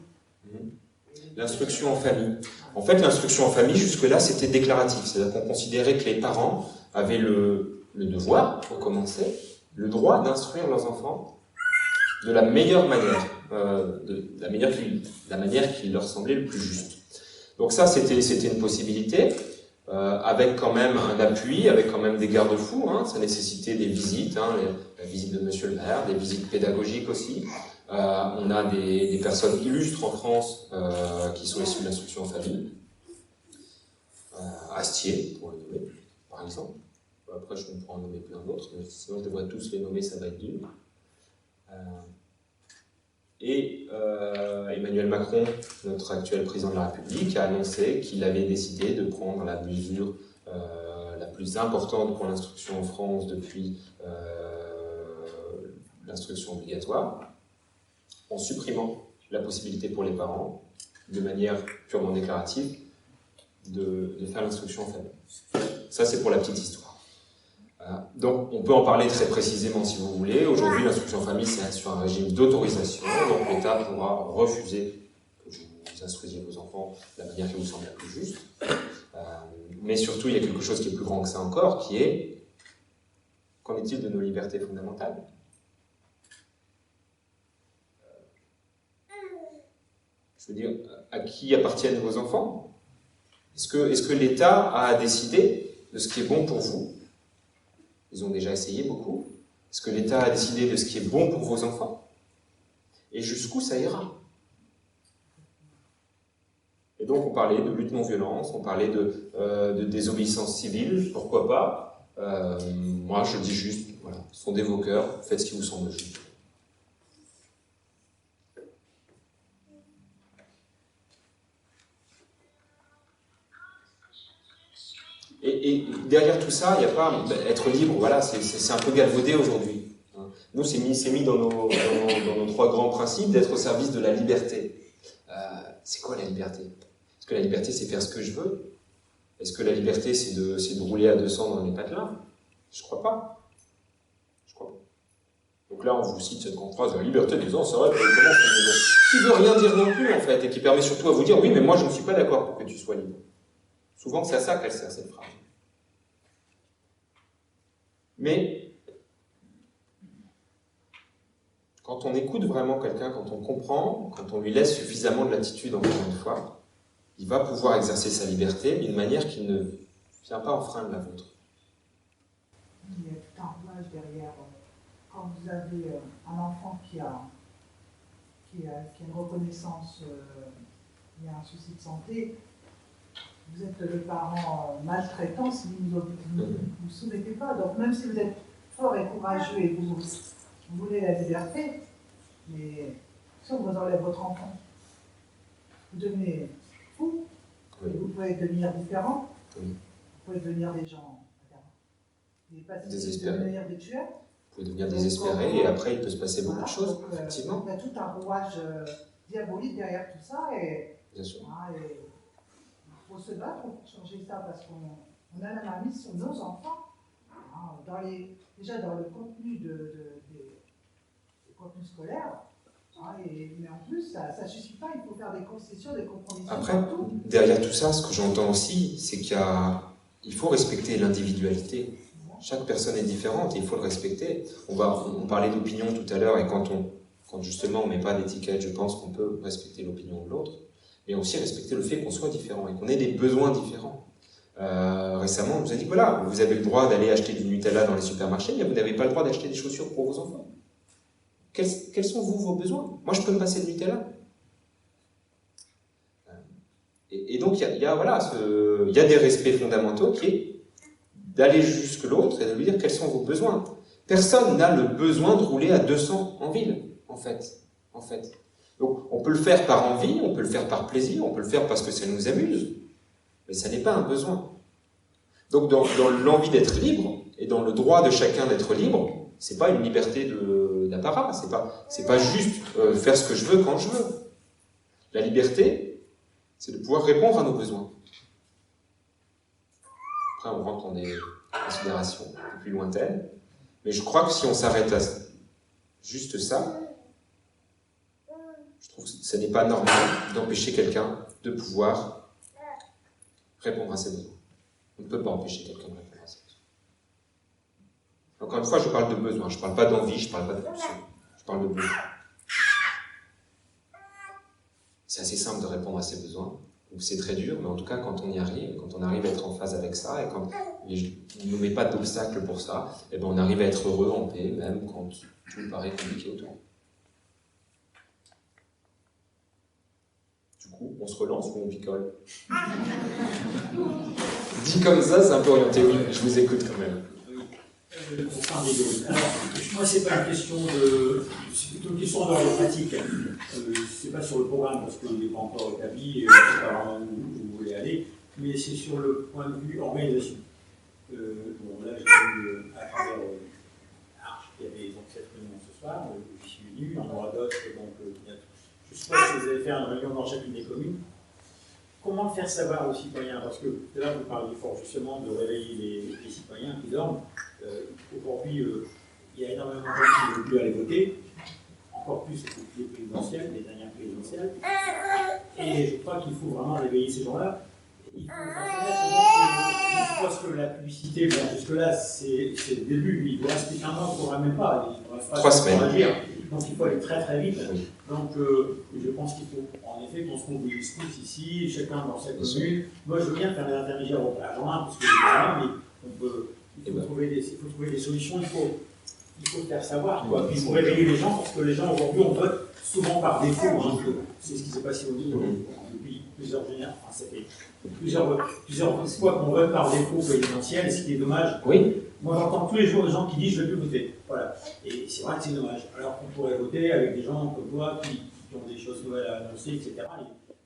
L'instruction en famille. En fait, l'instruction en famille, jusque-là, c'était déclaratif. C'est-à-dire qu'on considérait que les parents avaient le devoir, pour commencer, le droit d'instruire leurs enfants de la meilleure manière, de la manière qui leur semblait le plus juste. Donc ça, c'était une possibilité, avec quand même un appui, avec quand même des garde-fous. Ça nécessitait des visites, la visite de Monsieur le maire, des visites pédagogiques aussi. On a des personnes illustres en France qui sont issues de l'instruction en famille. Astier, pour le nommer, par exemple. Après, je pourrais en nommer plein d'autres, mais sinon je devrais tous les nommer, ça va être dur. Et Emmanuel Macron, notre actuel président de la République, a annoncé qu'il avait décidé de prendre la mesure la plus importante pour l'instruction en France depuis l'instruction obligatoire, en supprimant la possibilité pour les parents, de manière purement déclarative, de faire l'instruction en famille. Ça, c'est pour la petite histoire. Donc, on peut en parler très précisément si vous voulez. Aujourd'hui, l'instruction en famille, c'est sur un régime d'autorisation. Donc, l'État pourra refuser que vous instruisiez vos enfants de la manière qui vous semble la plus juste. Mais surtout, il y a quelque chose qui est plus grand que ça encore, qui est qu'en est-il de nos libertés fondamentales ? Je veux dire, à qui appartiennent vos enfants ? Est-ce que l'État a décidé de ce qui est bon pour vous ? Ils ont déjà essayé beaucoup. Est-ce que l'État a décidé de ce qui est bon pour vos enfants ? Et jusqu'où ça ira ? Et donc on parlait de lutte non-violence, on parlait de désobéissance civile, pourquoi pas ? Moi je dis juste, voilà, sondez vos cœurs, faites ce qui vous semble juste. Et derrière tout ça, il n'y a pas être libre, voilà, c'est un peu galvaudé aujourd'hui. Nous, c'est mis dans nos 3 grands principes d'être au service de la liberté. C'est quoi la liberté ? Est-ce que la liberté, c'est faire ce que je veux ? Est-ce que la liberté, c'est de rouler à 200 dans les patelins ? Je crois pas. Donc là, on vous cite cette grande phrase, la liberté des gens, c'est vrai, qui veut rien dire non plus, en fait, et qui permet surtout à vous dire, oui, mais moi, je ne suis pas d'accord pour que tu sois libre. Souvent, c'est à ça qu'elle sert, cette phrase. Mais, quand on écoute vraiment quelqu'un, quand on comprend, quand on lui laisse suffisamment de latitude, encore une fois, il va pouvoir exercer sa liberté d'une manière qui ne vient pas enfreindre la vôtre. Il y a tout un rouage derrière. Quand vous avez un enfant qui a une reconnaissance, il y a un souci de santé, vous êtes le parent maltraitant si vous ne vous soumettez pas. Donc même si vous êtes fort et courageux et vous voulez la liberté, mais si on vous enlève votre enfant, vous devenez fou, Oui. et vous pouvez devenir différent, Oui. vous pouvez devenir des gens Désespérés. devenir des tueurs. Vous pouvez devenir désespéré et après il peut se passer beaucoup de choses, donc, effectivement. Il y a tout un rouage diabolique derrière tout ça et, Bien sûr. et il faut se battre pour changer ça parce qu'on a la main mise sur nos enfants. Déjà dans le contenu des contenus scolaires, mais en plus ça ne suffit pas, il faut faire des concessions, des compromissions. Après, derrière tout ça, ce que j'entends aussi, c'est qu'il faut respecter l'individualité. Chaque personne est différente et il faut le respecter. On parlait d'opinion tout à l'heure et quand justement on ne met pas d'étiquette, je pense qu'on peut respecter l'opinion de l'autre, mais aussi respecter le fait qu'on soit différent et qu'on ait des besoins différents. Récemment, on nous a dit, voilà, vous avez le droit d'aller acheter du Nutella dans les supermarchés, mais vous n'avez pas le droit d'acheter des chaussures pour vos enfants. Quels sont vos besoins ? Moi, je peux me passer de Nutella. Et donc, il y a des respects fondamentaux qui est d'aller jusque l'autre et de lui dire quels sont vos besoins. Personne n'a le besoin de rouler à 200 en ville, en fait. Donc, on peut le faire par envie, on peut le faire par plaisir, on peut le faire parce que ça nous amuse, mais ça n'est pas un besoin. Donc, dans l'envie d'être libre, et dans le droit de chacun d'être libre, c'est pas une liberté d'apparat, c'est pas juste faire ce que je veux quand je veux. La liberté, c'est de pouvoir répondre à nos besoins. Après, on rentre dans des considérations un peu plus lointaines, mais je crois que si on s'arrête à juste ça, je trouve que ce n'est pas normal d'empêcher quelqu'un de pouvoir répondre à ses besoins. On ne peut pas empêcher quelqu'un de répondre à ses besoins. Encore une fois, je parle de besoin, je ne parle pas d'envie, je ne parle pas de pulsion, je parle de besoin. C'est assez simple de répondre à ses besoins, c'est très dur, mais en tout cas, quand on y arrive, quand on arrive à être en phase avec ça, et quand on ne nous met pas d'obstacle pour ça, et ben on arrive à être heureux, en paix, même quand tout paraît compliqué autour. Du coup, on se relance ou on picole? Dit comme ça, c'est un peu orienté, oui, je vous écoute quand même. Alors, moi, c'est pas une question de. C'est plutôt une question d'ordre pratique. C'est pas sur le programme parce qu'il n'est pas encore établi, je ne sais pas vraiment où vous voulez aller, mais c'est sur le point de vue organisation. Bon, là, j'ai vu à travers Arche, il y avait donc cette réunion ce soir, j'y suis venu, il y en aura d'autres, donc je suppose que vous allez faire une réunion dans chacune des communes. Comment faire savoir aux citoyens? Parce que là, vous parliez fort justement de réveiller les citoyens qui dorment. Aujourd'hui, il y a énormément de gens qui ne veulent plus aller voter, encore plus les présidentielles, les dernières présidentielles. Et je crois qu'il faut vraiment réveiller ces gens-là. Il faut je pense que la publicité, bon, jusque-là, c'est le début. Il vous reste un mois, il ne faudra même pas. 3 semaines. Agir. Donc il faut aller très très vite. Donc je pense qu'il faut en effet qu'on se mobilise tous ici, chacun dans sa commune. Moi je veux bien faire des intermédiaires au Parlement, parce que mais il faut trouver des solutions, il faut faire savoir. Quoi. Puis il faut réveiller les gens, parce que les gens aujourd'hui on vote souvent par défaut. Hein, c'est ce qui s'est passé au niveau depuis plusieurs générations. Enfin, ça fait plusieurs fois qu'on vote par défaut présidentiel, ce qui est dommage. Oui. Moi, j'entends tous les jours des gens qui disent « je ne vais plus voter ». Voilà. Et c'est vrai que c'est dommage. Alors qu'on pourrait voter avec des gens comme toi qui ont des choses nouvelles à annoncer, etc.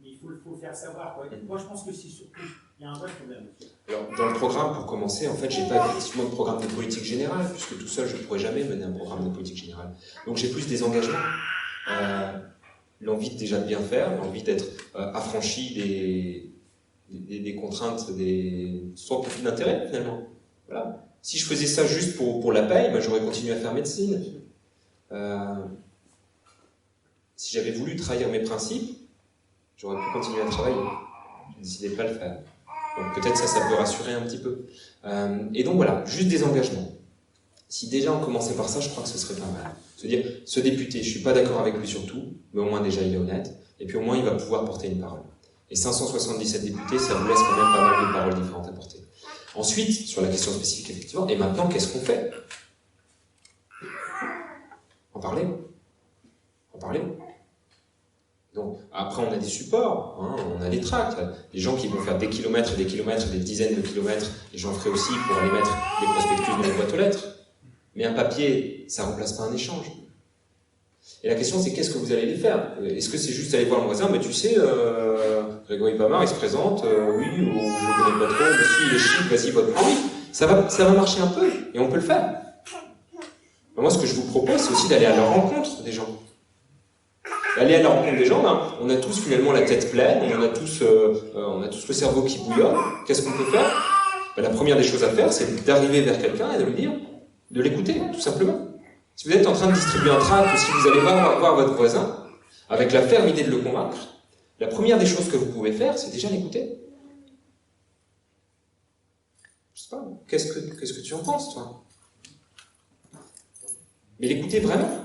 Mais il faut le faire savoir. Quoi. Moi, je pense que c'est surtout, il y a un vrai problème. Alors, dans le programme, pour commencer, en fait, je n'ai pas effectivement de programme de politique générale, puisque tout seul, je ne pourrais jamais mener un programme de politique générale. Donc, j'ai plus des engagements. L'envie déjà de bien faire, l'envie d'être affranchi des contraintes, soit conflits d'intérêt, finalement. Voilà. Si je faisais ça juste pour la paye, ben j'aurais continué à faire médecine. Si j'avais voulu trahir mes principes, j'aurais pu continuer à travailler. J'ai décidé de ne pas le faire. Donc peut-être ça peut rassurer un petit peu. Et donc voilà, juste des engagements. Si déjà on commençait par ça, je crois que ce serait pas mal. Se dire, ce député, je ne suis pas d'accord avec lui sur tout, mais au moins déjà il est honnête, et puis au moins il va pouvoir porter une parole. Et 577 députés, ça vous laisse quand même pas mal de paroles différentes à porter. Ensuite, sur la question spécifique, effectivement, et maintenant, qu'est-ce qu'on fait? En parler. Donc, après, on a des supports, hein, on a des tracts, des gens qui vont faire des kilomètres et des kilomètres, des dizaines de kilomètres, et j'en ferai aussi pour aller mettre des prospectus dans les boîtes aux lettres. Mais un papier, ça ne remplace pas un échange. Et la question, c'est qu'est-ce que vous allez les faire? Est-ce que c'est juste aller voir le voisin, mais tu sais, Grégory Pamard, il se présente, oui, ou je connais pas trop, mais si, il est chic, vas-y, vote pour lui. Ça va marcher un peu, et on peut le faire. Mais moi, ce que je vous propose, c'est aussi d'aller à la rencontre des gens. D'aller à la rencontre des gens, ben, on a tous finalement la tête pleine, on a tous le cerveau qui bouillonne. Qu'est-ce qu'on peut faire? Ben, la première des choses à faire, c'est d'arriver vers quelqu'un et de lui dire, de l'écouter, tout simplement. Si vous êtes en train de distribuer un tract, ou si vous allez voir votre voisin, avec la ferme idée de le convaincre, la première des choses que vous pouvez faire, c'est déjà l'écouter. Je sais pas, qu'est-ce que tu en penses, toi? Mais l'écouter vraiment.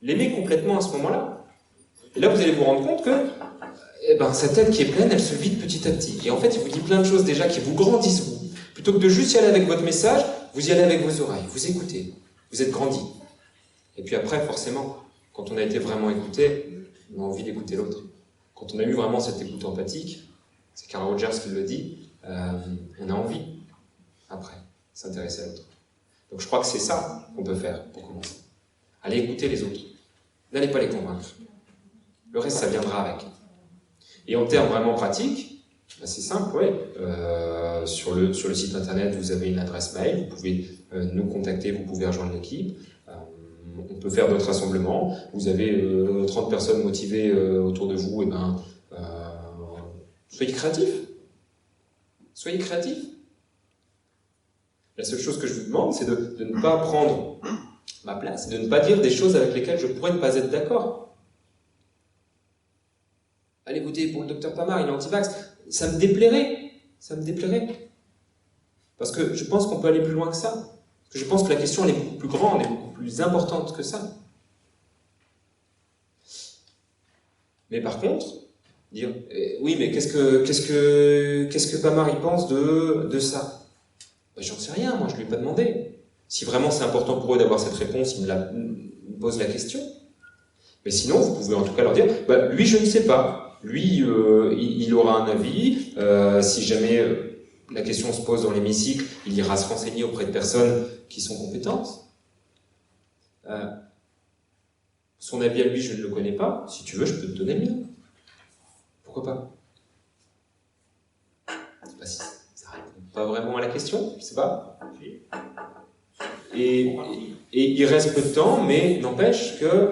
L'aimer complètement à ce moment-là. Et là, vous allez vous rendre compte que sa tête qui est pleine, elle se vide petit à petit. Et en fait, il vous dit plein de choses déjà qui vous grandissent, vous. Plutôt que de juste y aller avec votre message, vous y allez avec vos oreilles, vous écoutez, vous êtes grandi. Et puis après, forcément, quand on a été vraiment écouté, on a envie d'écouter l'autre. Quand on a eu vraiment cette écoute empathique, c'est Carl Rogers qui le dit, on a envie, après, s'intéresser à l'autre. Donc je crois que c'est ça qu'on peut faire pour commencer. Allez écouter les autres. N'allez pas les convaincre. Le reste, ça viendra avec. Et en termes vraiment pratiques, ben c'est simple, ouais. Sur le site internet, vous avez une adresse mail, vous pouvez nous contacter, vous pouvez rejoindre l'équipe. On peut faire d'autres rassemblements. Vous avez 30 personnes motivées autour de vous, et ben, soyez créatifs. Soyez créatifs. La seule chose que je vous demande, c'est de ne pas prendre ma place, de ne pas dire des choses avec lesquelles je pourrais ne pas être d'accord. Allez voter pour le docteur Pamar, il est anti-vax. Ça me déplairait. Ça me déplairait. Parce que je pense qu'on peut aller plus loin que ça. Parce que je pense que la question, elle est beaucoup plus grande, elle est beaucoup plus importante que ça. Mais par contre, dire, oui, mais qu'est-ce que Pamar il pense de ça? Ben, j'en sais rien, moi, je lui ai pas demandé. Si vraiment c'est important pour eux d'avoir cette réponse, ils me posent la question. Mais sinon, vous pouvez en tout cas leur dire, bah, lui, je ne sais pas. Lui, il aura un avis. Si jamais la question se pose dans l'hémicycle, il ira se renseigner auprès de personnes qui sont compétentes. Son avis à lui, je ne le connais pas. Si tu veux, je peux te donner le mien. Pourquoi pas? Je sais pas si ça répond pas vraiment à la question, je sais pas. Et il reste peu de temps, mais n'empêche que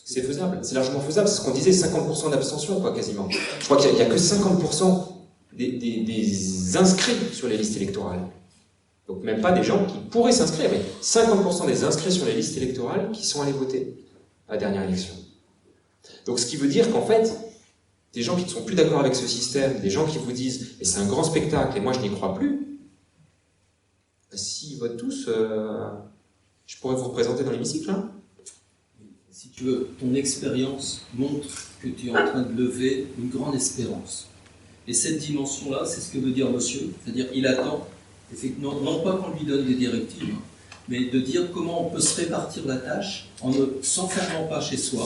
c'est faisable, c'est largement faisable. C'est ce qu'on disait, 50% d'abstention, quoi, quasiment. Je crois qu'il n'y a que 50% des inscrits sur les listes électorales. Donc même pas des gens qui pourraient s'inscrire, mais 50% des inscrits sur les listes électorales qui sont allés voter à la dernière élection. Donc ce qui veut dire qu'en fait, des gens qui ne sont plus d'accord avec ce système, des gens qui vous disent « mais c'est un grand spectacle et moi je n'y crois plus », ben, s'ils votent tous, je pourrais vous représenter dans l'hémicycle, hein. Si tu veux, ton expérience montre que tu es en train de lever une grande espérance. Et cette dimension-là, c'est ce que veut dire monsieur. C'est-à-dire qu'il attend, effectivement, non pas qu'on lui donne des directives, hein, mais de dire comment on peut se répartir la tâche en ne s'enfermant pas chez soi.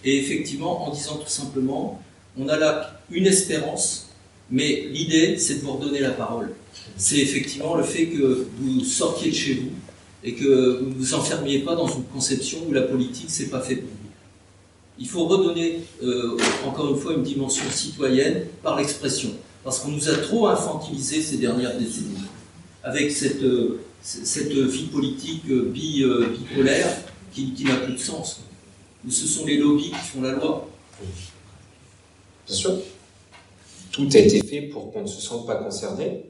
Et effectivement, en disant tout simplement, on a là une espérance, mais l'idée, c'est de vous redonner la parole. C'est effectivement le fait que vous sortiez de chez vous, et que vous ne vous enfermiez pas dans une conception où la politique, c'est pas fait pour vous. Il faut redonner, encore une fois, une dimension citoyenne par l'expression. Parce qu'on nous a trop infantilisé ces dernières décennies, avec cette vie politique bipolaire qui n'a plus de sens. Ce sont les lobbies qui font la loi. Bien sûr. Tout a été fait pour qu'on ne se sente pas concerné,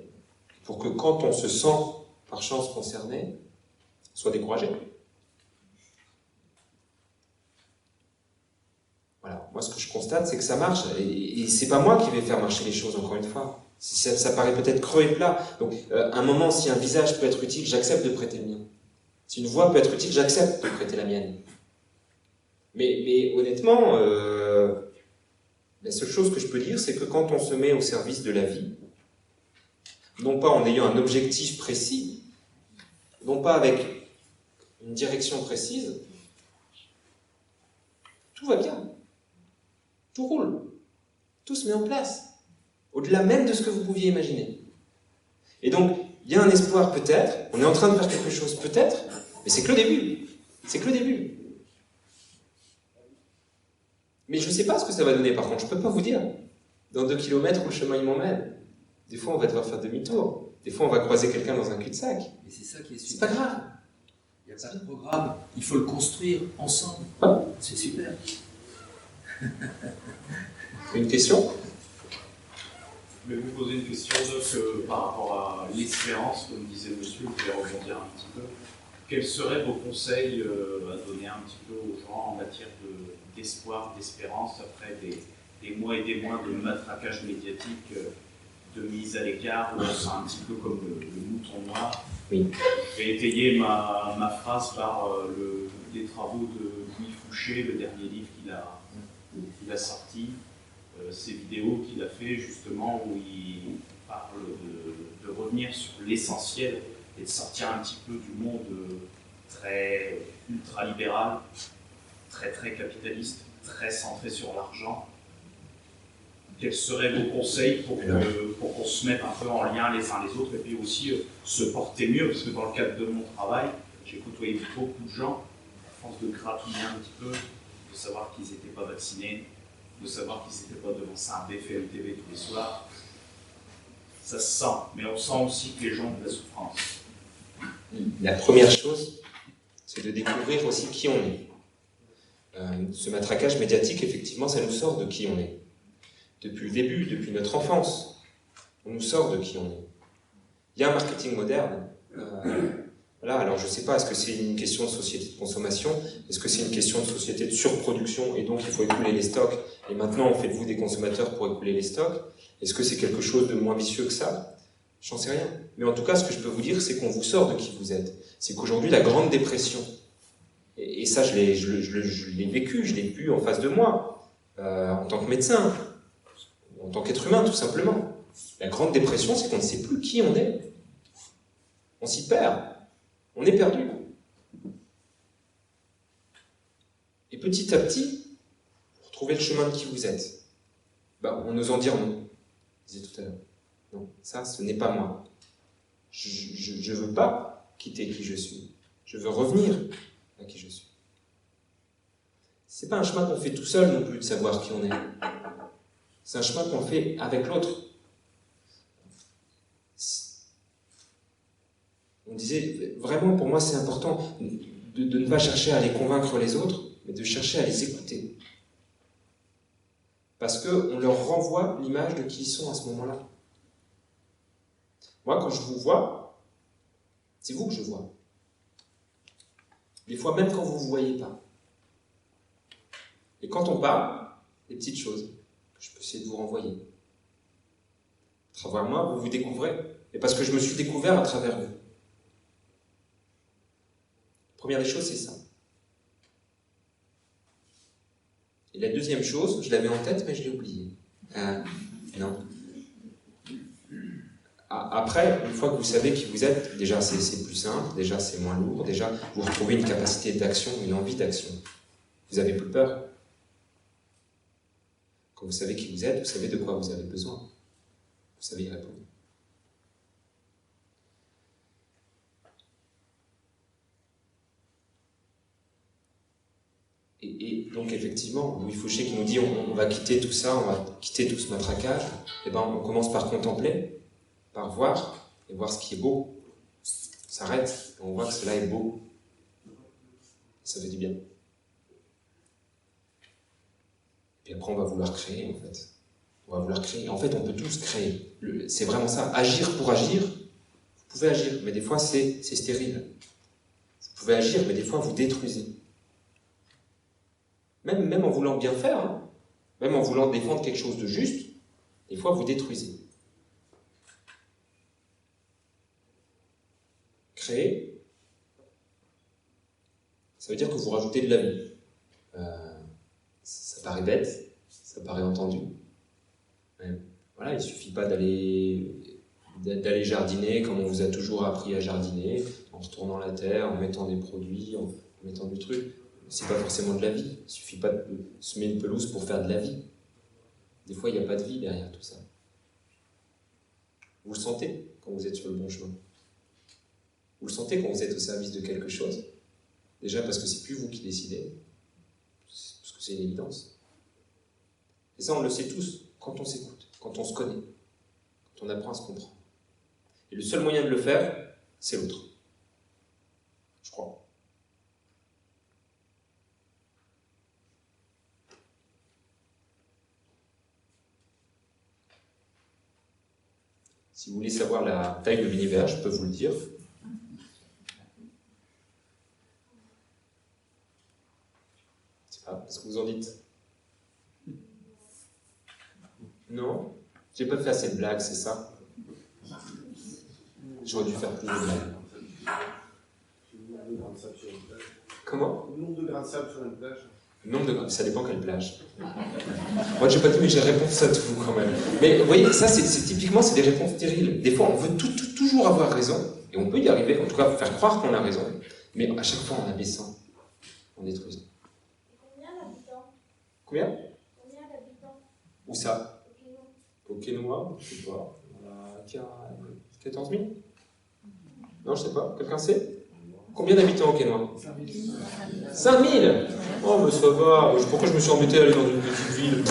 pour que quand on se sent, par chance, concerné, soit découragé. Voilà. Moi, ce que je constate, c'est que ça marche. Et c'est pas moi qui vais faire marcher les choses, encore une fois. Ça paraît peut-être creux et plat. Donc, à un moment, si un visage peut être utile, j'accepte de prêter le mien. Si une voix peut être utile, j'accepte de prêter la mienne. Mais honnêtement, la seule chose que je peux dire, c'est que quand on se met au service de la vie, non pas en ayant un objectif précis, non pas avec une direction précise, tout va bien. Tout roule. Tout se met en place. Au-delà même de ce que vous pouviez imaginer. Et donc, il y a un espoir peut-être, on est en train de faire quelque chose peut-être, mais c'est que le début. C'est que le début. Mais je ne sais pas ce que ça va donner par contre, je ne peux pas vous dire. Dans 2 kilomètres où le chemin il m'emmène. Des fois on va devoir faire demi-tour. Des fois on va croiser quelqu'un dans un cul-de-sac. Et c'est ça qui est super. C'est pas grave. Il n'y a pas de programme, il faut le construire ensemble. C'est super. Une question? Je vais vous poser une question par rapport à l'espérance, comme disait monsieur, vous pouvez rebondir un petit peu. Quels seraient vos conseils à donner un petit peu aux gens en matière d'espoir, d'espérance, après des mois et des mois de matraquage médiatique, de mise à l'écart, où on sent un petit peu comme le mouton noir? Oui. Je vais étayer ma phrase par les travaux de Louis Fouché, le dernier livre qu'il a sorti, ces vidéos qu'il a fait justement où il parle de revenir sur l'essentiel et de sortir un petit peu du monde très ultra-libéral, très capitaliste, très centré sur l'argent, quels seraient vos conseils pour qu'on se mette un peu en lien les uns les autres et puis aussi se porter mieux? Parce que dans le cadre de mon travail, j'ai côtoyé beaucoup de gens, à force de gratouiller un petit peu, de savoir qu'ils n'étaient pas vaccinés, de savoir qu'ils n'étaient pas devant ça un BFM TV tous les soirs. Ça se sent, mais on sent aussi que les gens ont de la souffrance. La première chose, c'est de découvrir aussi qui on est. Ce matraquage médiatique, effectivement, ça nous sort de qui on est. Depuis le début, depuis notre enfance, on nous sort de qui on est. Il y a un marketing moderne. Voilà, alors je ne sais pas, est-ce que c'est une question de société de consommation? Est-ce que c'est une question de société de surproduction et donc il faut écouler les stocks et maintenant on fait de vous des consommateurs pour écouler les stocks? Est-ce que c'est quelque chose de moins vicieux que ça? J'en sais rien. Mais en tout cas, ce que je peux vous dire, c'est qu'on vous sort de qui vous êtes. C'est qu'aujourd'hui, la Grande Dépression, et ça je l'ai vécu, je l'ai vu en face de moi, en tant que médecin, en tant qu'être humain tout simplement. La Grande Dépression, c'est qu'on ne sait plus qui on est. On s'y perd. On est perdu. Et petit à petit, pour retrouver le chemin de qui vous êtes, en osant dire non. Je disais tout à l'heure. Non, ça, ce n'est pas moi. Je ne veux pas quitter qui je suis. Je veux revenir à qui je suis. C'est pas un chemin qu'on fait tout seul non plus de savoir qui on est. C'est un chemin qu'on fait avec l'autre. On disait, vraiment pour moi c'est important de ne pas chercher à aller convaincre les autres, mais de chercher à les écouter. Parce qu'on leur renvoie l'image de qui ils sont à ce moment-là. Moi, quand je vous vois, c'est vous que je vois. Des fois, même quand vous ne vous voyez pas. Et quand on parle, des petites choses que je peux essayer de vous renvoyer. À travers moi, vous vous découvrez. Et parce que je me suis découvert à travers vous. Première des choses, c'est ça. Et la deuxième chose, je l'avais en tête, mais je l'ai oublié. Non. Après, une fois que vous savez qui vous êtes, déjà c'est plus simple, déjà c'est moins lourd, déjà vous retrouvez une capacité d'action, une envie d'action. Vous n'avez plus peur. Quand vous savez qui vous êtes, vous savez de quoi vous avez besoin. Vous savez y répondre. Et donc effectivement, Louis Fauché qui nous dit on va quitter tout ça, on va quitter tout ce matraquage, et on commence par contempler, par voir, et voir ce qui est beau. On s'arrête, et on voit que cela est beau. Ça fait du bien. Et après on va vouloir créer en fait. On va vouloir créer. En fait on peut tous créer. C'est vraiment ça. Agir pour agir, vous pouvez agir, mais des fois c'est stérile. Vous pouvez agir, mais des fois vous détruisez. Même en voulant bien faire, hein, même en voulant défendre quelque chose de juste, des fois vous détruisez. Créer, ça veut dire que vous rajoutez de la vie. Ça paraît bête, ça paraît entendu. Voilà, il ne suffit pas d'aller jardiner comme on vous a toujours appris à jardiner, en retournant la terre, en mettant des produits, en mettant du truc. C'est pas forcément de la vie. Il suffit pas de semer une pelouse pour faire de la vie. Des fois, il n'y a pas de vie derrière tout ça. Vous le sentez quand vous êtes sur le bon chemin. Vous le sentez quand vous êtes au service de quelque chose. Déjà parce que c'est plus vous qui décidez, parce que c'est une évidence. Et ça, on le sait tous quand on s'écoute, quand on se connaît, quand on apprend à se comprendre. Et le seul moyen de le faire, c'est l'autre. Je crois. Si vous voulez savoir la taille de l'univers, je peux vous le dire. Je sais pas, qu'est-ce que vous en dites? Non? J'ai pas fait assez de blagues, c'est ça? J'aurais dû faire plus de blagues. Comment? Le nombre de grains de sable sur une plage. Le nombre de grains, ça dépend quelle plage. Moi, j'ai pas dit, mais j'ai réponse à tout quand même. Mais vous voyez, ça, c'est typiquement, c'est des réponses stériles. Des fois, on veut toujours avoir raison, et on peut y arriver, en tout cas, faire croire qu'on a raison, mais à chaque fois, en abaissant, en détruisant. Combien d'habitants? Combien? Combien d'habitants? Où ça? Au Pinois. Au Quénois, je sais pas. 14 000 ? Non, je sais pas. Quelqu'un sait ? Combien d'habitants au Quénois ? 5 000 ? Oh, mais ça va. Pourquoi je me suis embêté à aller dans une petite ville ?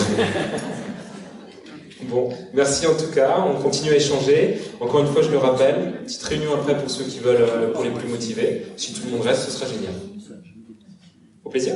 Bon, merci en tout cas. On continue à échanger. Encore une fois, je le rappelle, petite réunion après pour ceux qui veulent, pour les plus motivés. Si tout le monde reste, ce sera génial. Au plaisir.